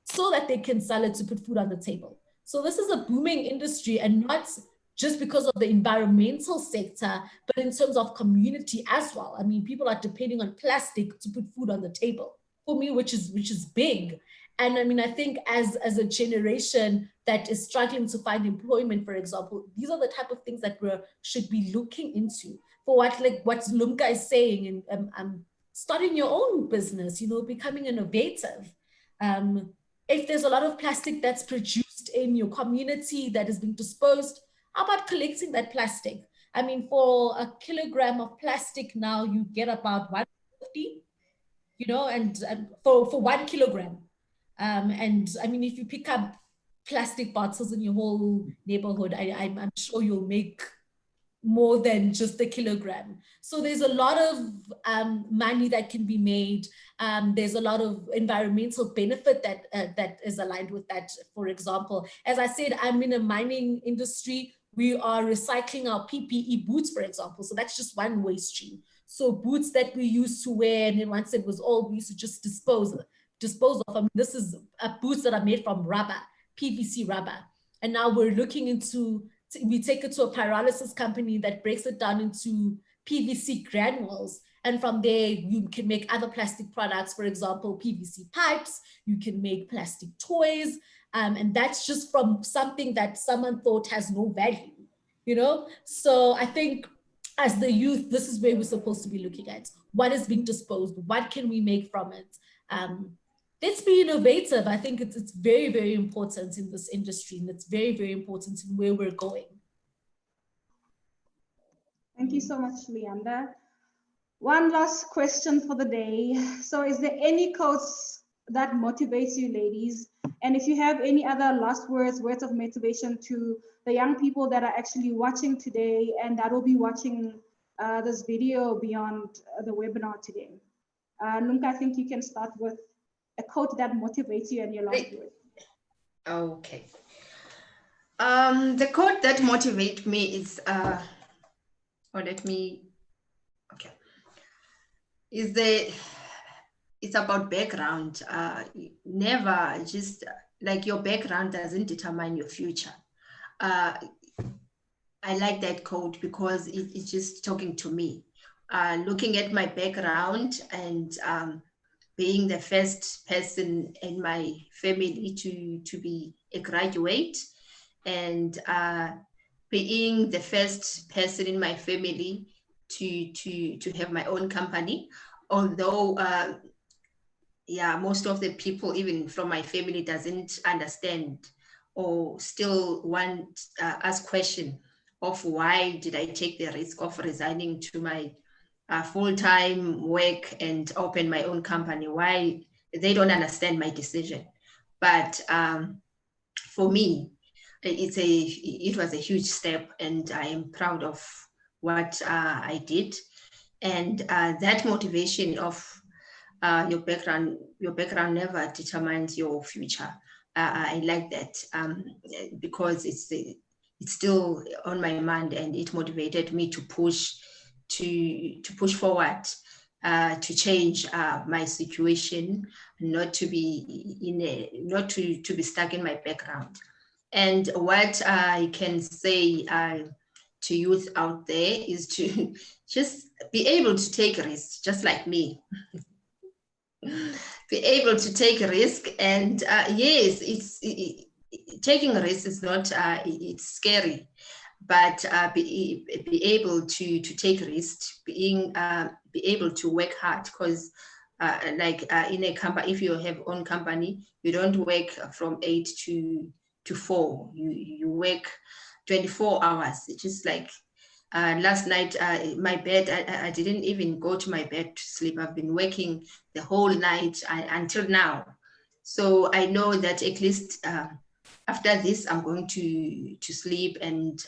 S3: so that they can sell it to put food on the table. So this is a booming industry, and not just because of the environmental sector, but in terms of community as well. I mean, people are depending on plastic to put food on the table. For me, which is big. And I mean, I think as a generation that is struggling to find employment, for example, these are the type of things that we should be looking into. For what Lumka is saying, and starting your own business, you know, becoming innovative. If there's a lot of plastic that's produced in your community that is being disposed, how about collecting that plastic? I mean, for a kilogram of plastic now, you get about 150. You know, and for 1 kilogram. And I mean, if you pick up plastic bottles in your whole neighborhood, I'm sure you'll make more than just a kilogram. So there's a lot of money that can be made. There's a lot of environmental benefit that is aligned with that. For example, as I said, I'm in a mining industry. We are recycling our PPE boots, for example. So that's just one waste stream. So boots that we used to wear, and then once it was old, we used to just dispose dispose of. I mean, this is boots that are made from rubber, PVC rubber. And now we're looking into, we take it to a pyrolysis company that breaks it down into PVC granules. And from there, you can make other plastic products, for example, PVC pipes, you can make plastic toys. And that's just from something that someone thought has no value, you know? So I think as the youth, this is where we're supposed to be looking at. What is being disposed? What can we make from it? Let's be innovative. I think it's very, very important in this industry, and it's very, very important in where we're going.
S2: Thank you so much, Leander. One last question for the day. So is there any quotes that motivates you, ladies? And if you have any other last words of motivation to the young people that are actually watching today and that will be watching this video beyond the webinar today. Lunka, I think you can start with a quote that motivates you and your last word.
S4: Okay. The quote that motivates me is, it's about background. Never just like your background doesn't determine your future. I like that quote because it's just talking to me. Looking at my background and being the first person in my family to be a graduate, and being the first person in my family to have my own company. Although, most of the people, even from my family, doesn't understand or still want ask question of why did I take the risk of resigning to my full-time work and open my own company, why they don't understand my decision. But for me, it was a huge step, and I am proud of what I did. And that motivation of your background never determines your future. I like that because it's still on my mind, and it motivated me to push forward, to change my situation, not to be stuck in my background. And what I can say to youth out there is to just be able to take risks, just like me. Be able to take a risk, and yes, taking a risk is not it's scary, but be able to take risks, be able to work hard, because in a company, if you have own company, you don't work from 8 to 4. You work 24 hours. It's just like last night, my bed, I didn't even go to my bed to sleep. I've been working the whole night until now. So I know that at least after this, I'm going to sleep and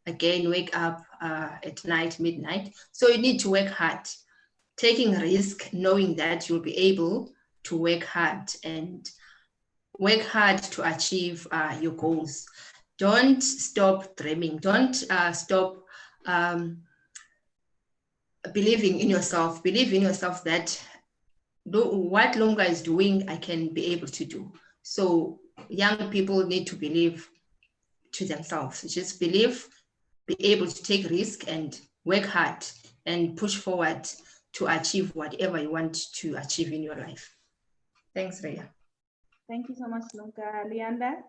S4: again wake up at night, midnight. So you need to work hard, taking a risk, knowing that you'll be able to work hard and work hard to achieve your goals. Don't stop dreaming. Don't stop believing in yourself. Believe in yourself that what Lunga is doing, I can be able to do. So young people need to believe to themselves. Just believe, be able to take risk and work hard and push forward to achieve whatever you want to achieve in your life. Thanks, Rhea.
S2: Thank you so much, Lunka. Leander?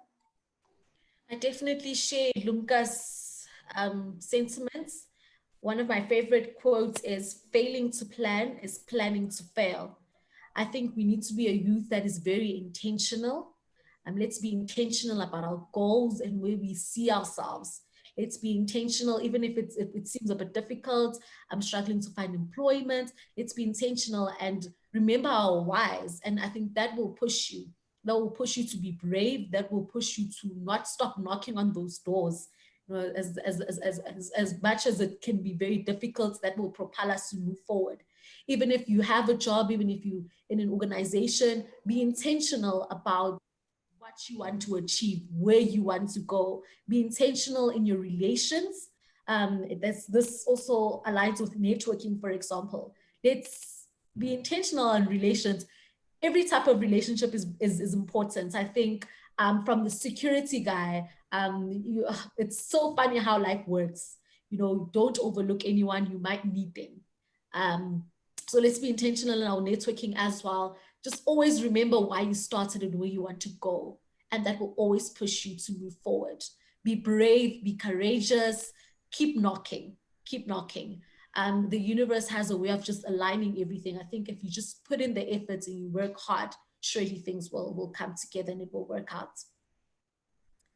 S3: I definitely share Lunka's sentiments. One of my favorite quotes is, failing to plan is planning to fail. I think we need to be a youth that is very intentional. Let's be intentional about our goals and where we see ourselves. Let's be intentional, even if it seems a bit difficult. I'm struggling to find employment. Let's be intentional and remember our whys. And I think that will push you. That will push you to be brave. That will push you to not stop knocking on those doors. You know, as much as it can be very difficult, that will propel us to move forward. Even if you have a job, even if you're in an organization, be intentional about what you want to achieve, where you want to go. Be intentional in your relations. This also aligns with networking, for example. Let's be intentional in relations. every type of relationship is important. I think from the security guy, it's so funny how life works. You know, don't overlook anyone, you might need them. So let's be intentional in our networking as well. Just always remember why you started and where you want to go. And that will always push you to move forward. Be brave, be courageous, keep knocking, keep knocking. The universe has a way of just aligning everything. I think if you just put in the efforts and you work hard, surely things will come together and it will work out.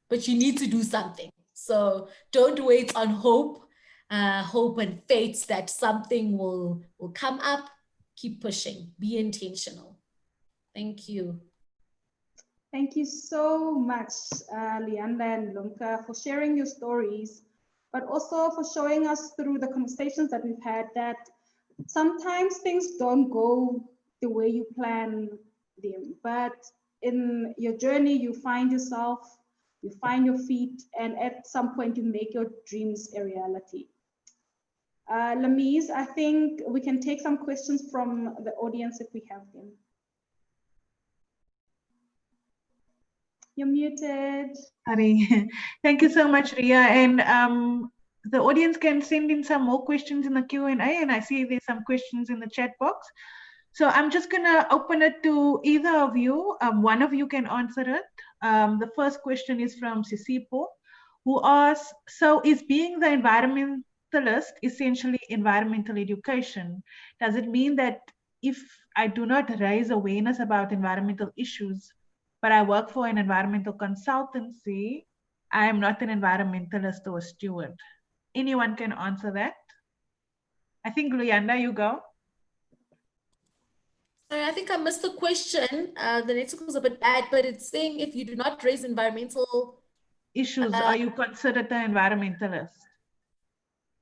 S3: But you need to do something. So don't wait on hope and fate that something will come up. Keep pushing, be intentional. Thank you.
S2: Thank you so much, Leanda and Lumka, for sharing your stories, but also for showing us through the conversations that we've had that sometimes things don't go the way you plan them, but in your journey, you find yourself, you find your feet, and at some point you make your dreams a reality. Lamise, I think we can take some questions from the audience if we have them. You're muted.
S5: Sorry. Thank you so much, Ria. And the audience can send in some more questions in the Q&A, and I see there's some questions in the chat box. So I'm just going to open it to either of you. One of you can answer it. The first question is from Sisipo, who asks, so is being the environmentalist essentially environmental education? Does it mean that if I do not raise awareness about environmental issues, but I work for an environmental consultancy, I am not an environmentalist or a steward? Anyone can answer that? I think, Luyanda, you go.
S3: Sorry, I think I missed the question. The network was a bit bad, but it's saying if you do not raise environmental
S5: issues, are you considered an environmentalist?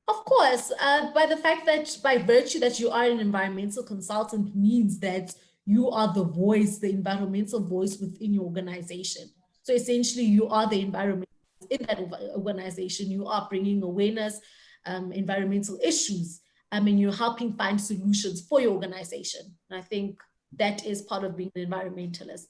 S3: Of course, by the fact that by virtue that you are an environmental consultant means that you are the voice, the environmental voice within your organization. So essentially you are the environment in that organization. You are bringing awareness, environmental issues, and you're helping find solutions for your organization. And I think that is part of being an environmentalist.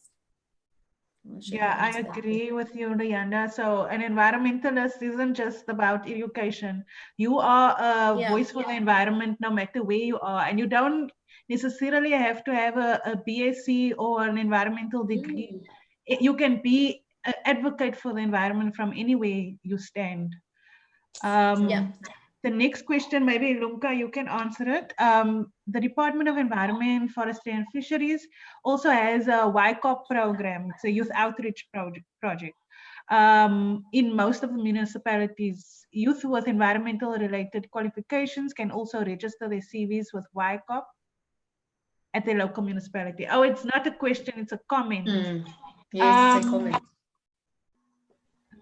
S5: Yeah, I agree with you, Rihanna. So an environmentalist isn't just about education. You are a voice for the environment no matter where you are. And you don't necessarily have to have a BSc or an environmental degree. You can be an advocate for the environment from anywhere you stand. The next question, maybe Lumka, you can answer it. The Department of Environment, Forestry and Fisheries also has a YCOP program. It's a youth outreach project. In most of the municipalities, youth with environmental related qualifications can also register their CVs with YCOP at their local municipality. Oh, it's not a question, it's a comment.
S4: Yes, it's a comment.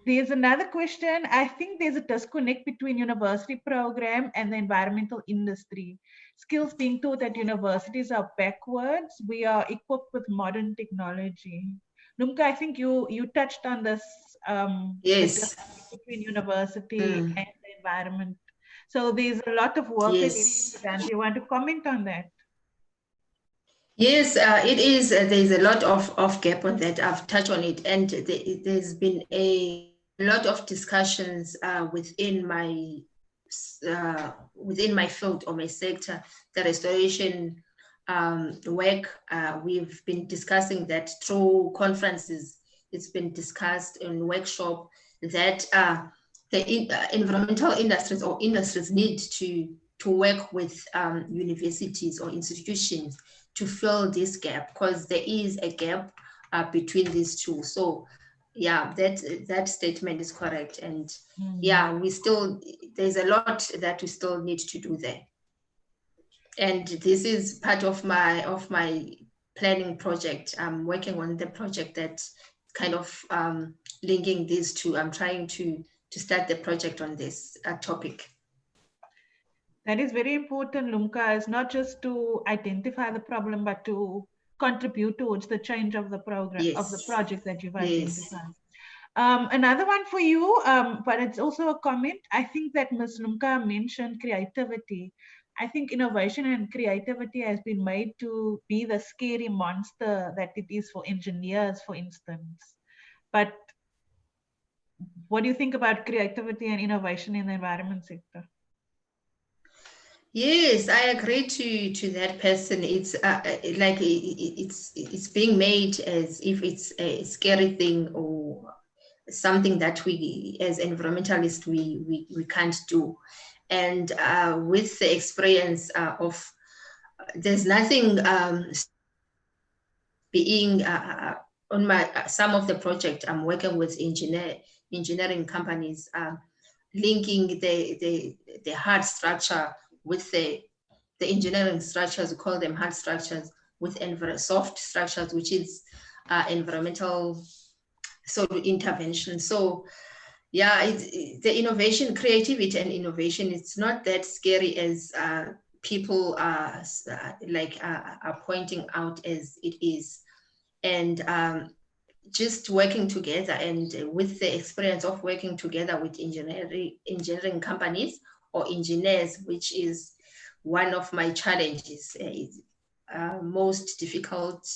S5: There's another question. I think there's a disconnect between university program and the environmental industry. Skills being taught at universities are backwards. We are equipped with modern technology. Numka, I think you touched on this.
S4: Yes.
S5: Between university and the environment. So there's a lot of work that needs to be done. Do you want to comment on that?
S4: Yes, it is. There's a lot of gap on that. I've touched on it, and there's been a lot of discussions within my field or my sector, the restoration work. We've been discussing that through conferences. It's been discussed in workshop that the environmental industries or industries need to work with universities or institutions to fill this gap, because there is a gap between these two. So yeah, that statement is correct. And yeah, there's a lot that we still need to do there. And this is part of my planning project. I'm working on the project that kind of linking these two. I'm trying to start the project on this topic.
S5: That is very important, Lumka. It's not just to identify the problem, but to contribute towards the change of the program, of the project that you've identified. Another one for you, but it's also a comment. I think that Ms. Lumka mentioned creativity. I think innovation and creativity has been made to be the scary monster that it is for engineers, for instance. But what do you think about creativity and innovation in the environment sector?
S4: Yes, I agree to that person. It's like it's being made as if it's a scary thing or something that we as environmentalists we can't do. And with the experience of there's nothing being on my some of the project I'm working with engineering companies, linking the hard structure with the engineering structures. We call them hard structures with soft structures, which is environmental sort of intervention. So yeah, the innovation, creativity and innovation, it's not that scary as people are pointing out as it is. And just working together, and with the experience of working together with engineering companies or engineers, which is one of my challenges, most difficult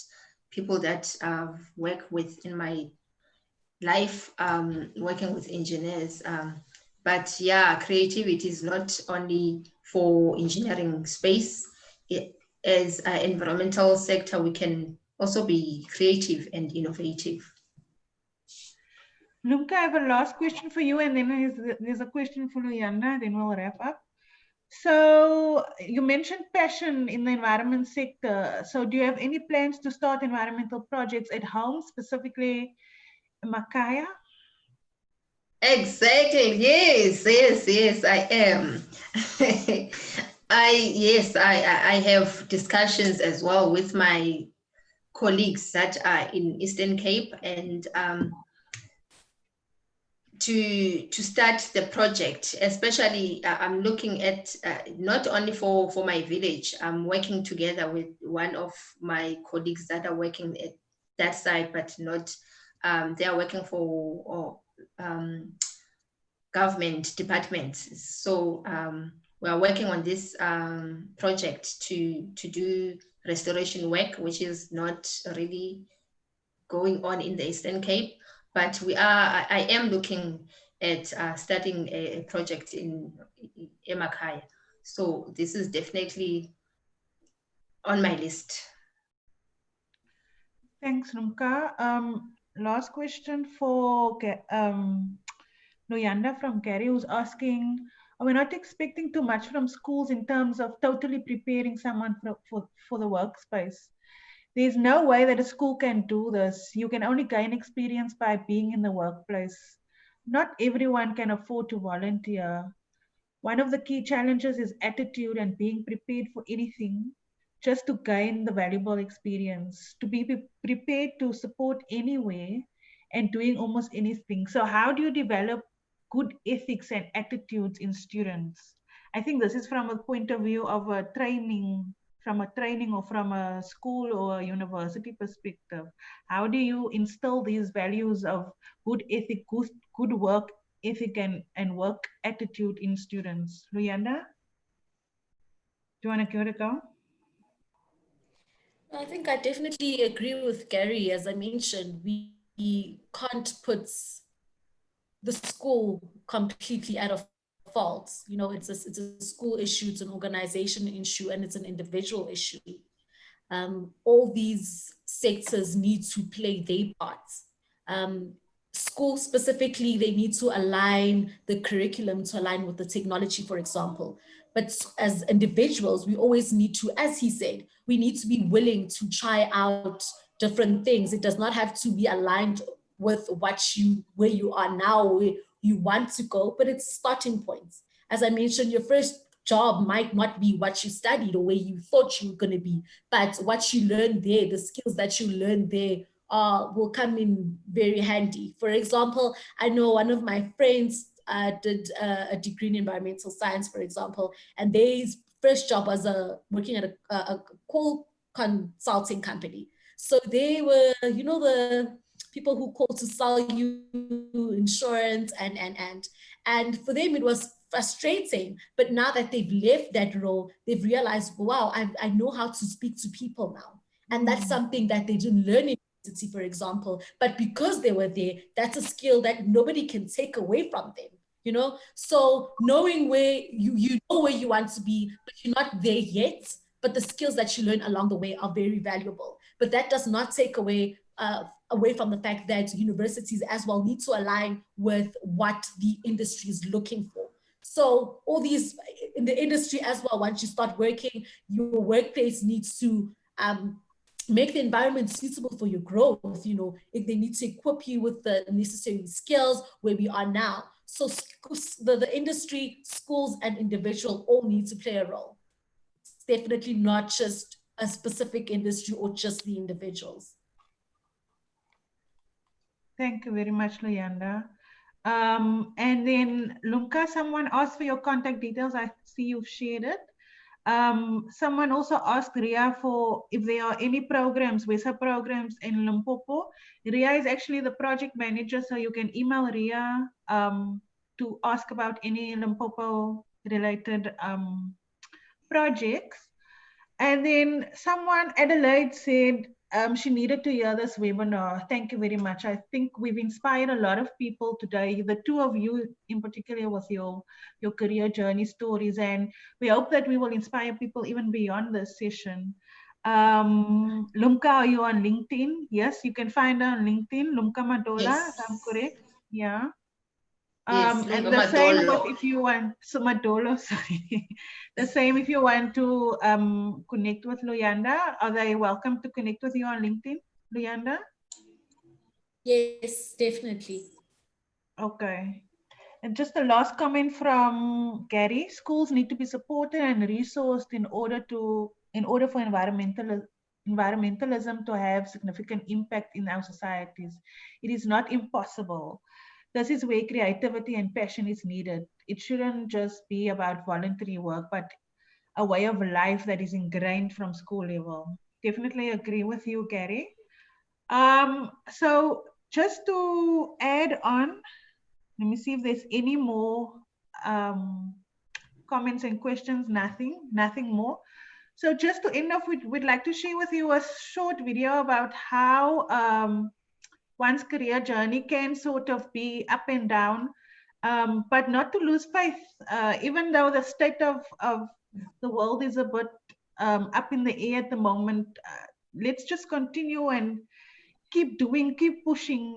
S4: people that I've worked with in my life, working with engineers. But yeah, creativity is not only for engineering space. As an environmental sector, we can also be creative and innovative.
S5: Lumka, I have a last question for you, and then there's a question for Luyanda, then we'll wrap up. So you mentioned passion in the environment sector. So do you have any plans to start environmental projects at home, specifically Makaya?
S4: Exactly. Yes, I am. I have discussions as well with my colleagues that are in Eastern Cape, and to start the project, especially I'm looking at not only for my village. I'm working together with one of my colleagues that are working at that side, but not they are working for government departments. So we are working on this project to do restoration work, which is not really going on in the Eastern Cape, but I am looking at starting a project in Emakaya. So this is definitely on my list.
S5: Thanks, Rumka. Last question for Noyanda from Gary, who's asking, we're not expecting too much from schools in terms of totally preparing someone for the workspace. There's no way that a school can do this. You can only gain experience by being in the workplace. Not everyone can afford to volunteer. One of the key challenges is attitude and being prepared for anything just to gain the valuable experience, to be prepared to support anywhere and doing almost anything. So how do you develop good ethics and attitudes in students? I think this is from a point of view of a training, or from a school or a university perspective. How do you instill these values of good ethic, good work ethic and work attitude in students? Luyanda, do you want to give it a go?
S3: I think I definitely agree with Gary. As I mentioned, we can't put the school completely out of fault. You know, it's a school issue, it's an organization issue, and it's an individual issue. All these sectors need to play their parts. Schools specifically, they need to align the curriculum to align with the technology, for example. But as individuals, we always need to, as he said, we need to be willing to try out different things. It does not have to be aligned with where you are now, where you want to go, but it's starting points. As I mentioned, your first job might not be what you studied or where you thought you were going to be, but what you learn there, the skills that you learn there will come in very handy. For example, I know one of my friends did a degree in environmental science, for example, and their first job was working at a coal consulting company. So they were, you know, people who call to sell you insurance, and for them it was frustrating. But now that they've left that role, they've realized, wow, I know how to speak to people now. And that's something that they didn't learn in university, for example. But because they were there, that's a skill that nobody can take away from them. You know, so knowing where you know where you want to be, but you're not there yet, but the skills that you learn along the way are very valuable. But that does not take away from the fact that universities as well need to align with what the industry is looking for. So all these in the industry as well, once you start working, your workplace needs to make the environment suitable for your growth. You know, if they need to equip you with the necessary skills where we are now. So the industry, schools, and individual all need to play a role. It's definitely not just a specific industry or just the individuals.
S5: Thank you very much, Luyanda. And then Lumka, someone asked for your contact details. I see you've shared it. Someone also asked Ria for if there are any programs, WESA programs in Limpopo. Ria is actually the project manager, so you can email Ria to ask about any Limpopo related projects. And then someone, Adelaide, said she needed to hear this webinar. Thank you very much. I think we've inspired a lot of people today. The two of you in particular with your career journey stories, and we hope that we will inspire people even beyond this session. Lumka, are you on LinkedIn? Yes, you can find her on LinkedIn, Lumka Madola,
S4: Yes.
S5: if I'm correct. Yeah.
S4: Yes,
S5: And
S4: Lumka
S5: the same
S4: Madolo.
S5: with if you want, Sumadolo, sorry. The same if you want to connect with Luyanda. Are they welcome to connect with you on LinkedIn, Luyanda?
S3: Yes, definitely.
S5: Okay. And just the last comment from Gary, schools need to be supported and resourced in order for environmentalism to have significant impact in our societies. It is not impossible. This is where creativity and passion is needed. It shouldn't just be about voluntary work, but a way of life that is ingrained from school level. Definitely agree with you, Gary. So just to add on, let me see if there's any more comments and questions. Nothing more. So just to end off, we'd like to share with you a short video about how one's career journey can sort of be up and down, but not to lose faith. Even though the state of the world is a bit up in the air at the moment, let's just continue and keep doing, keep pushing,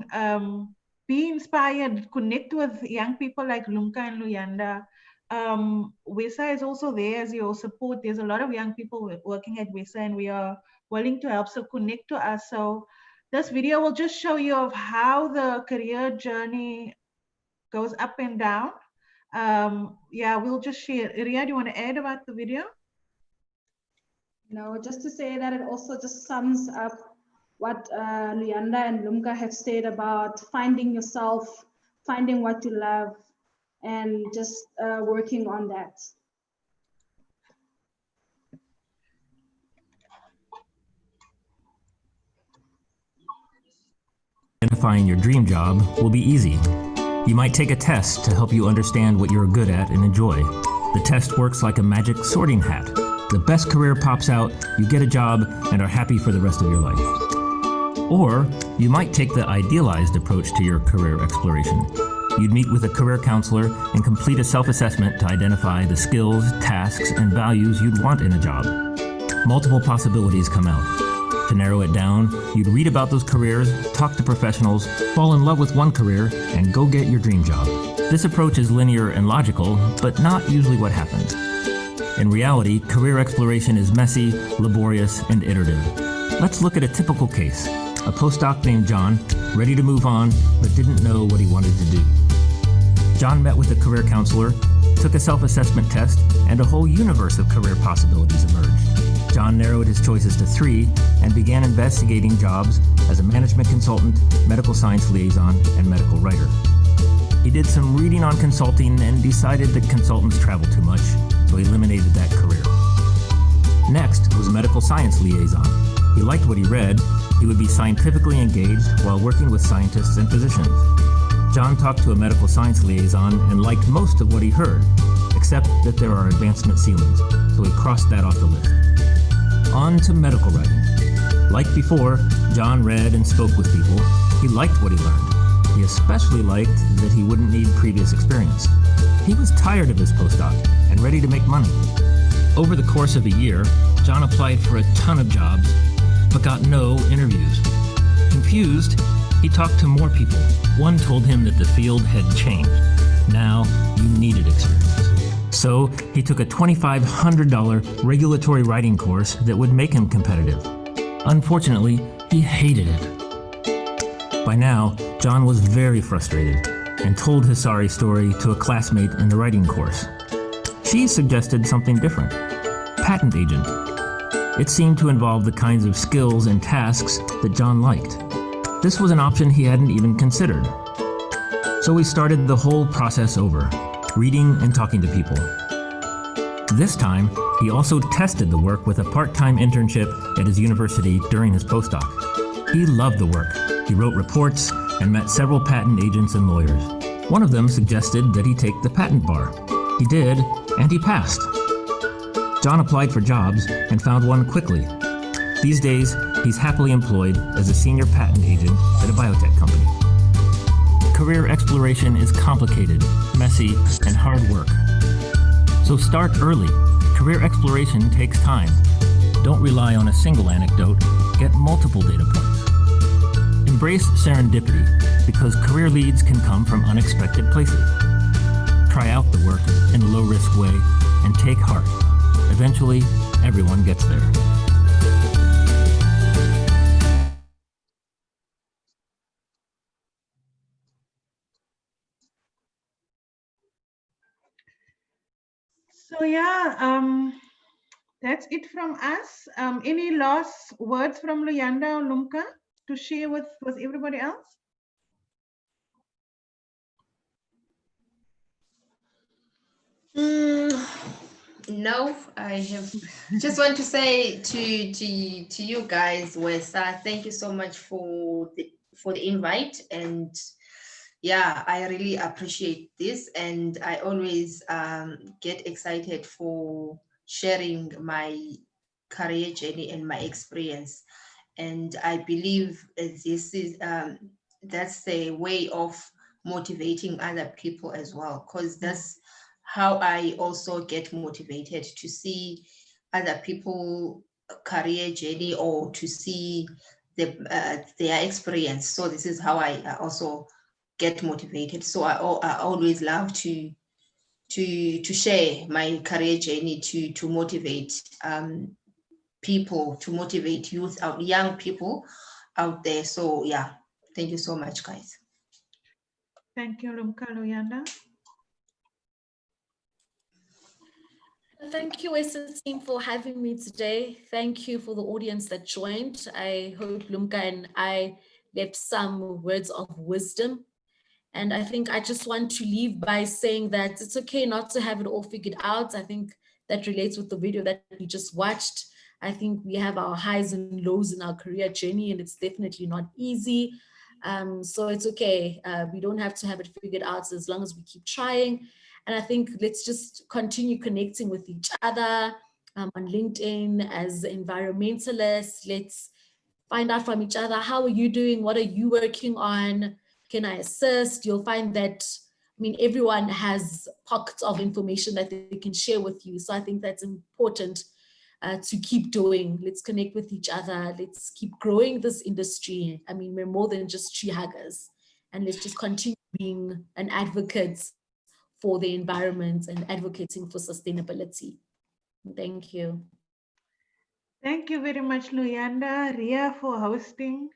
S5: be inspired, connect with young people like Lumka and Luyanda. WESA is also there as your support. There's a lot of young people working at WESA, and we are willing to help, so connect to us. So this video will just show you of how the career journey goes up and down. Yeah, we'll just share. Ria, do you want to add about the video?
S2: No, just to say that it also just sums up what Luyanda and Lumka have said about finding yourself, finding what you love, and just working on that.
S6: Identifying your dream job will be easy. You might take a test to help you understand what you're good at and enjoy. The test works like a magic sorting hat. The best career pops out, you get a job, and are happy for the rest of your life. Or you might take the idealized approach to your career exploration. You'd meet with a career counselor and complete a self-assessment to identify the skills, tasks, and values you'd want in a job. Multiple possibilities come out. To narrow it down, you'd read about those careers, talk to professionals, fall in love with one career, and go get your dream job. This approach is linear and logical, but not usually what happens. In reality, career exploration is messy, laborious, and iterative. Let's look at a typical case. A postdoc named John, ready to move on, but didn't know what he wanted to do. John met with a career counselor, took a self-assessment test, and a whole universe of career possibilities emerged. John narrowed his choices to 3 and began investigating jobs as a management consultant, medical science liaison, and medical writer. He did some reading on consulting and decided that consultants travel too much, so he eliminated that career. Next was medical science liaison. He liked what he read. he would be scientifically engaged while working with scientists and physicians. John talked to a medical science liaison and liked most of what he heard, except that there are advancement ceilings, so he crossed that off the list. On to medical writing. Like before, John read and spoke with people. He liked what he learned. He especially liked that he wouldn't need previous experience. He was tired of his postdoc and ready to make money. Over the course of a year, John applied for a ton of jobs, but got no interviews. Confused, he talked to more people. One told him that the field had changed. Now, you needed experience. So, he took a $2,500 regulatory writing course that would make him competitive. Unfortunately, he hated it. By now, John was very frustrated and told his sorry story to a classmate in the writing course. She suggested something different: patent agent. It seemed to involve the kinds of skills and tasks that John liked. This was an option he hadn't even considered. So we started the whole process over, reading and talking to people. This time, he also tested the work with a part-time internship at his university during his postdoc. He loved the work. He wrote reports and met several patent agents and lawyers. One of them suggested that he take the patent bar. He did, and he passed. John applied for jobs and found one quickly. These days, he's happily employed as a senior patent agent at a biotech company. Career exploration is complicated, messy, and hard work. So start early. Career exploration takes time. Don't rely on a single anecdote. Get multiple data points. Embrace serendipity, because career leads can come from unexpected places. Try out the work in a low-risk way and take heart. Eventually, everyone gets there.
S5: So yeah, that's it from us. Any last words from Luyanda or Lumka to share with everybody else?
S4: No, I have just want to say to you guys, Wesa, thank you so much for the invite, and yeah, I really appreciate this, and I always get excited for sharing my career journey and my experience, and I believe this is that's the way of motivating other people as well, because that's how I also get motivated to see other people career journey or to see their experience. So this is how I also get motivated. So I always love to share my career journey to motivate people, to motivate youth out, young people out there. So yeah, thank you so much, guys.
S5: Thank you, Lumka. Luyanda.
S3: Thank you, Western team, for having me today. Thank you for the audience that joined. I hope Lumka and I left some words of wisdom. And I think I just want to leave by saying that it's okay not to have it all figured out. I think that relates with the video that we just watched. I think we have our highs and lows in our career journey, and it's definitely not easy. So it's okay. We don't have to have it figured out as long as we keep trying. And I think let's just continue connecting with each other on LinkedIn as environmentalists. Let's find out from each other, how are you doing? What are you working on? Can I assist? You'll find that, I mean, everyone has pockets of information that they can share with you. So I think that's important to keep doing. Let's connect with each other. Let's keep growing this industry. I mean, we're more than just tree huggers. And let's just continue being an advocate for the environment and advocating for sustainability. Thank you.
S5: Thank you very much, Luyanda, Ria, for hosting.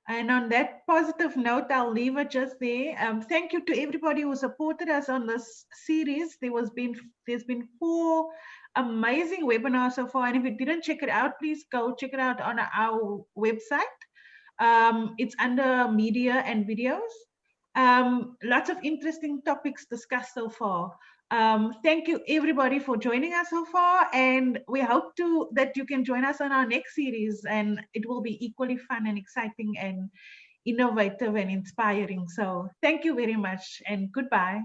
S5: And on that positive note, I'll leave it just there. Thank you to everybody who supported us on this series. There's been 4 amazing webinars so far. And if you didn't check it out, please go check it out on our website. It's under media and videos. Lots of interesting topics discussed so far. Thank you everybody for joining us so far, and we hope that you can join us on our next series, and it will be equally fun and exciting and innovative and inspiring. So thank you very much and goodbye.